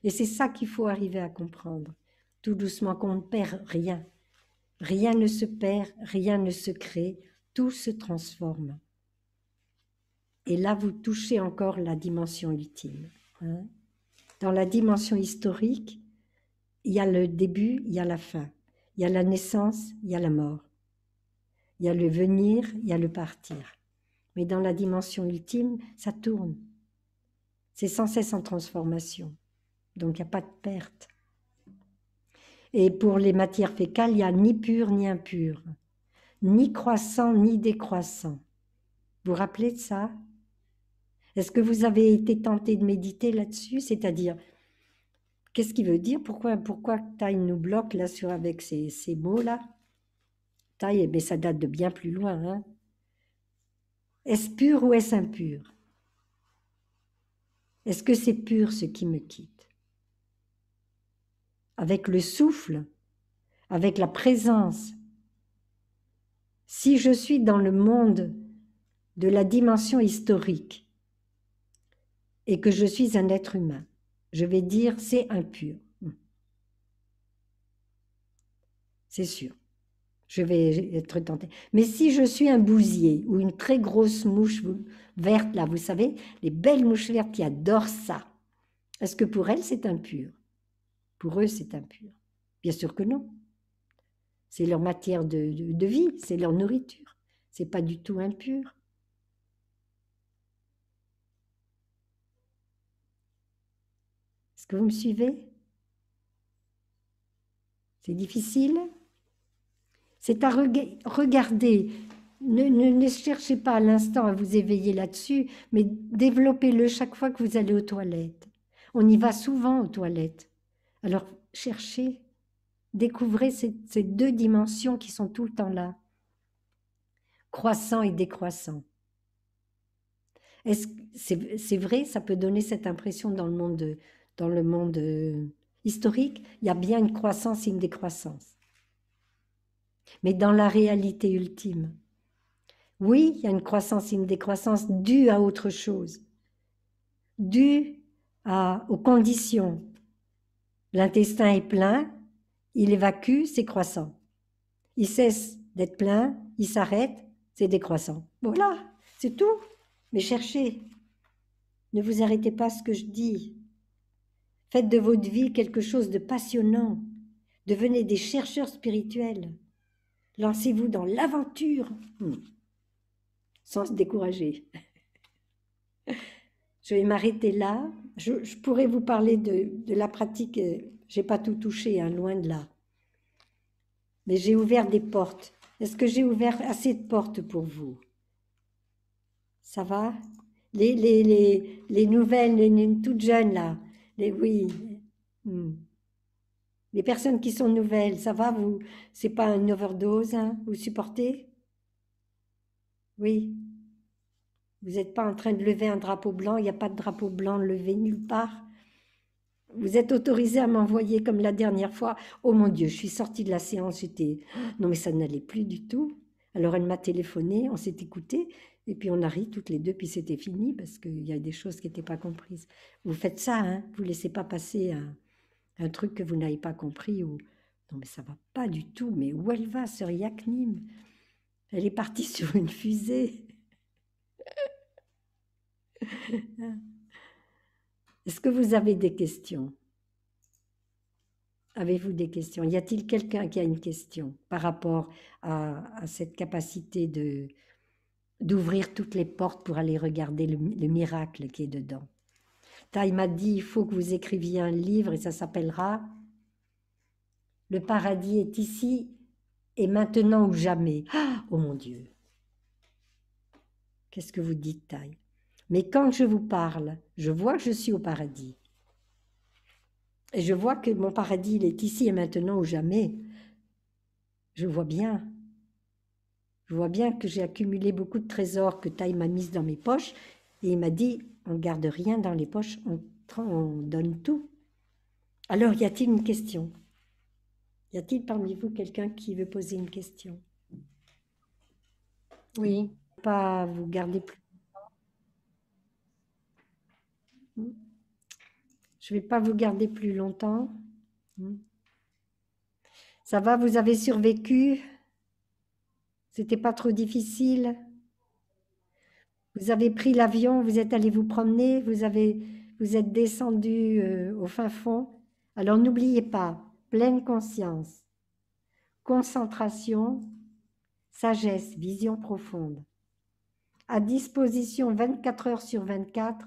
Et c'est ça qu'il faut arriver à comprendre, tout doucement, qu'on ne perd rien. Rien ne se perd, rien ne se crée, tout se transforme. Et là, vous touchez encore la dimension ultime. Hein. Dans la dimension historique, il y a le début, il y a la fin. Il y a la naissance, il y a la mort. Il y a le venir, il y a le partir. Mais dans la dimension ultime, ça tourne. C'est sans cesse en transformation. Donc, il n'y a pas de perte. Et pour les matières fécales, il n'y a ni pur ni impur, ni croissant ni décroissant. Vous vous rappelez de ça? Est-ce que vous avez été tenté de méditer là-dessus? C'est-à-dire, qu'est-ce qu'il veut dire? Pourquoi Taille nous bloque là avec ces mots-là? Taille, eh bien, ça date de bien plus loin. Hein? Est-ce pur ou est-ce impur? Est-ce que c'est pur ce qui me quitte? Avec le souffle, avec la présence. Si je suis dans le monde de la dimension historique et que je suis un être humain, je vais dire c'est impur. C'est sûr. Je vais être tentée. Mais si je suis un bousier ou une très grosse mouche verte, là, vous savez, les belles mouches vertes qui adorent ça, est-ce que pour elles, c'est impur? Pour eux, c'est impur. Bien sûr que non. C'est leur matière de vie, c'est leur nourriture. C'est pas du tout impur. Est-ce que vous me suivez? C'est difficile? C'est à regarder. Ne cherchez pas à l'instant à vous éveiller là-dessus, mais développez-le chaque fois que vous allez aux toilettes. On y va souvent aux toilettes. Alors cherchez, découvrez ces deux dimensions qui sont tout le temps là, croissant et décroissant. C'est vrai, ça peut donner cette impression dans le monde historique, il y a bien une croissance et une décroissance. Mais dans la réalité ultime, oui, il y a une croissance et une décroissance due à autre chose, due aux conditions. L'intestin est plein, il évacue, c'est croissant. Il cesse d'être plein, il s'arrête, c'est décroissant. Voilà, c'est tout. Mais cherchez, ne vous arrêtez pas à ce que je dis. Faites de votre vie quelque chose de passionnant. Devenez des chercheurs spirituels. Lancez-vous dans l'aventure, sans se décourager. Je vais m'arrêter là. Je pourrais vous parler de la pratique. Je n'ai pas tout touché, hein, loin de là. Mais j'ai ouvert des portes Est-ce que j'ai ouvert assez de portes pour vous? Ça va? Les nouvelles, les toutes jeunes là, oui. Hmm. Les personnes qui sont nouvelles, ça va, vous? C'est pas une overdose, hein? Vous supportez? Oui. Vous n'êtes pas en train de lever un drapeau blanc, il n'y a pas de drapeau blanc levé nulle part. Vous êtes autorisé à m'envoyer comme la dernière fois. Oh mon Dieu, je suis sortie de la séance, j'étais... Non mais ça n'allait plus du tout. Alors elle m'a téléphoné, on s'est écouté, et puis on a ri toutes les deux, puis c'était fini parce qu'il y a des choses qui n'étaient pas comprises. Vous faites ça, hein? Vous ne laissez pas passer un truc que vous n'avez pas compris. Ou... Non mais ça va pas du tout, mais où elle va, sœur Yaknim? Elle est partie sur une fusée. Est-ce que vous avez des questions? Avez-vous des questions? Y a-t-il quelqu'un qui a une question par rapport à cette capacité d'ouvrir toutes les portes pour aller regarder le miracle qui est dedans? Taï m'a dit, il faut que vous écriviez un livre et ça s'appellera Le paradis est ici et maintenant ou jamais. Ah, oh mon Dieu! Qu'est-ce que vous dites, Taï? Mais quand je vous parle, je vois que je suis au paradis. Et je vois que mon paradis, il est ici et maintenant ou jamais. Je vois bien. Je vois bien que j'ai accumulé beaucoup de trésors que Taï m'a mis dans mes poches. Et il m'a dit, on ne garde rien dans les poches, on donne tout. Alors, y a-t-il une question? Y a-t-il parmi vous quelqu'un qui veut poser une question? Oui, pas vous garder plus. Je ne vais pas vous garder plus longtemps. Ça va, vous avez survécu? C'était pas trop difficile? Vous avez pris l'avion, vous êtes allé vous promener, vous êtes descendu au fin fond. Alors n'oubliez pas, pleine conscience, concentration, sagesse, vision profonde. À disposition 24 heures sur 24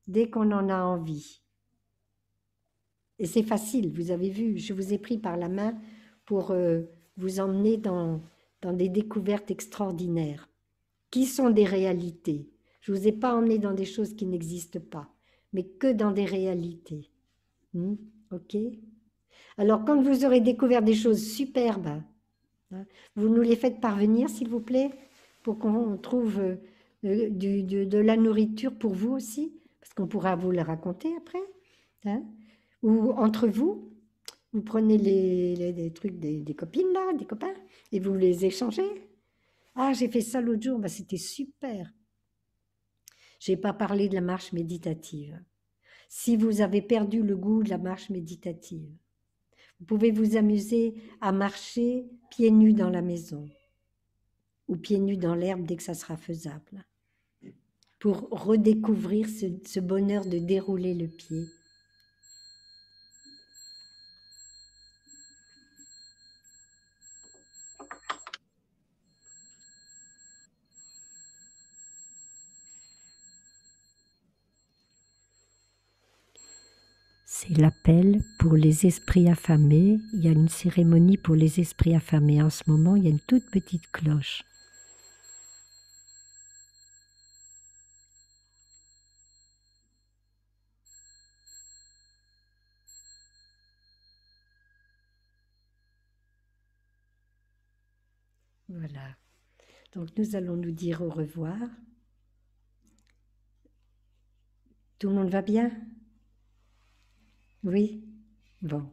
dès qu'on en a envie. Et c'est facile, vous avez vu, je vous ai pris par la main pour vous emmener dans des découvertes extraordinaires, qui sont des réalités. Je ne vous ai pas emmené dans des choses qui n'existent pas, mais que dans des réalités. Ok? Alors, quand vous aurez découvert des choses superbes, hein, vous nous les faites parvenir, s'il vous plaît, pour qu'on trouve de la nourriture pour vous aussi, parce qu'on pourra vous le raconter après. Hein? Ou entre vous, vous prenez les trucs des copines, là, des copains, et vous les échangez. Ah, j'ai fait ça l'autre jour, bah, c'était super. Je n'ai pas parlé de la marche méditative. Si vous avez perdu le goût de la marche méditative, vous pouvez vous amuser à marcher pieds nus dans la maison ou pieds nus dans l'herbe dès que ça sera faisable, pour redécouvrir ce bonheur de dérouler le pied. C'est l'appel pour les esprits affamés. Il y a une cérémonie pour les esprits affamés. En ce moment, il y a une toute petite cloche. Voilà. Donc nous allons nous dire au revoir. Tout le monde va bien? Oui? Bon.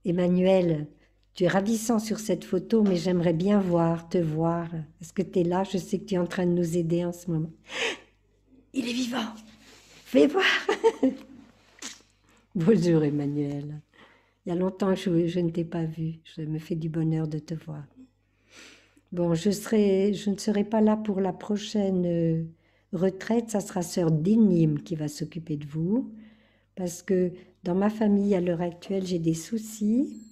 Emmanuel, tu es ravissant sur cette photo, mais j'aimerais bien te voir. Est-ce que tu es là? Je sais que tu es en train de nous aider en ce moment. Il est vivant! Fais voir! Bonjour Emmanuel. Il y a longtemps que je ne t'ai pas vu. Je me fais du bonheur de te voir. Bon, je ne serai pas là pour la prochaine retraite. Ça sera sœur Dinim qui va s'occuper de vous. Parce que dans ma famille, à l'heure actuelle, j'ai des soucis.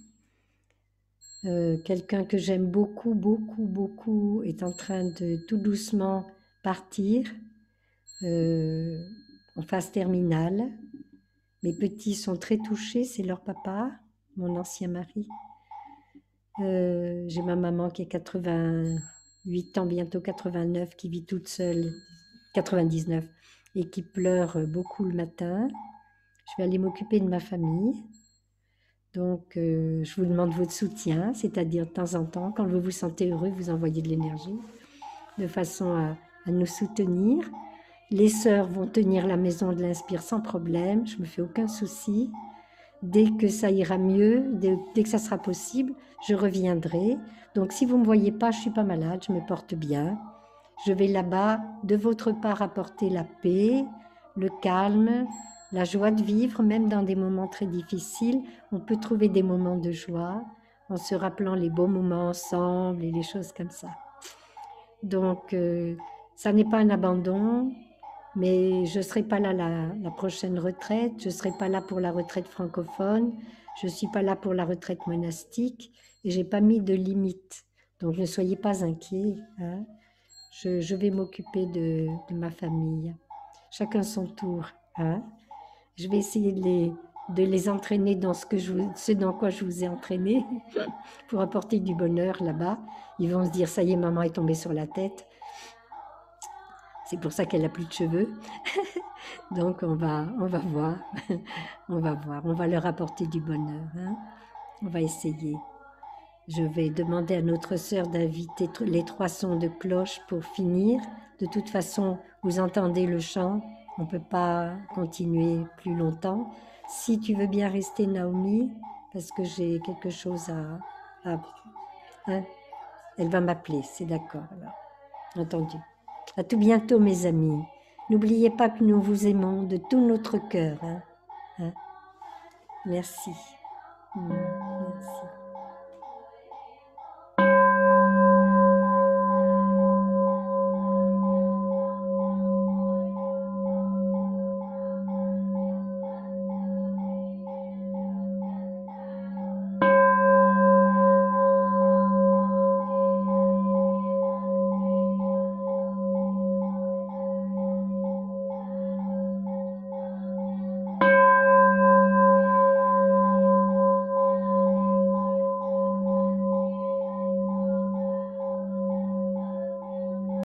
Quelqu'un que j'aime beaucoup, beaucoup, beaucoup est en train de tout doucement partir en phase terminale. Mes petits sont très touchés, c'est leur papa, mon ancien mari. J'ai ma maman qui a 88 ans, bientôt 89, qui vit toute seule, 99, et qui pleure beaucoup le matin. Je vais aller m'occuper de ma famille. Donc, je vous demande votre soutien, c'est-à-dire de temps en temps, quand vous vous sentez heureux, vous envoyez de l'énergie, de façon à nous soutenir. Les sœurs vont tenir la maison de l'Inspire sans problème, je ne me fais aucun souci. Dès que ça ira mieux, dès que ça sera possible, je reviendrai. Donc, si vous ne me voyez pas, je ne suis pas malade, je me porte bien. Je vais là-bas, de votre part, apporter la paix, le calme, la joie de vivre, même dans des moments très difficiles. On peut trouver des moments de joie en se rappelant les beaux moments ensemble et les choses comme ça. Donc, ça n'est pas un abandon, mais je ne serai pas là la prochaine retraite, je ne serai pas là pour la retraite francophone, je ne suis pas là pour la retraite monastique et je n'ai pas mis de limite. Donc, ne soyez pas inquiets, hein. Je vais m'occuper de ma famille. Chacun son tour, hein. Je vais essayer de les entraîner dans ce dans quoi je vous ai entraîné pour apporter du bonheur là-bas. Ils vont se dire, ça y est, maman est tombée sur la tête. C'est pour ça qu'elle n'a plus de cheveux. Donc on va voir. On va voir. On va leur apporter du bonheur, hein. On va essayer. Je vais demander à notre sœur d'inviter les 3 sons de cloche pour finir. De toute façon, vous entendez le chant. On ne peut pas continuer plus longtemps. Si tu veux bien rester, Naomi, parce que j'ai quelque chose hein, elle va m'appeler, c'est d'accord. Alors, entendu. À tout bientôt, mes amis. N'oubliez pas que nous vous aimons de tout notre cœur, hein. Merci.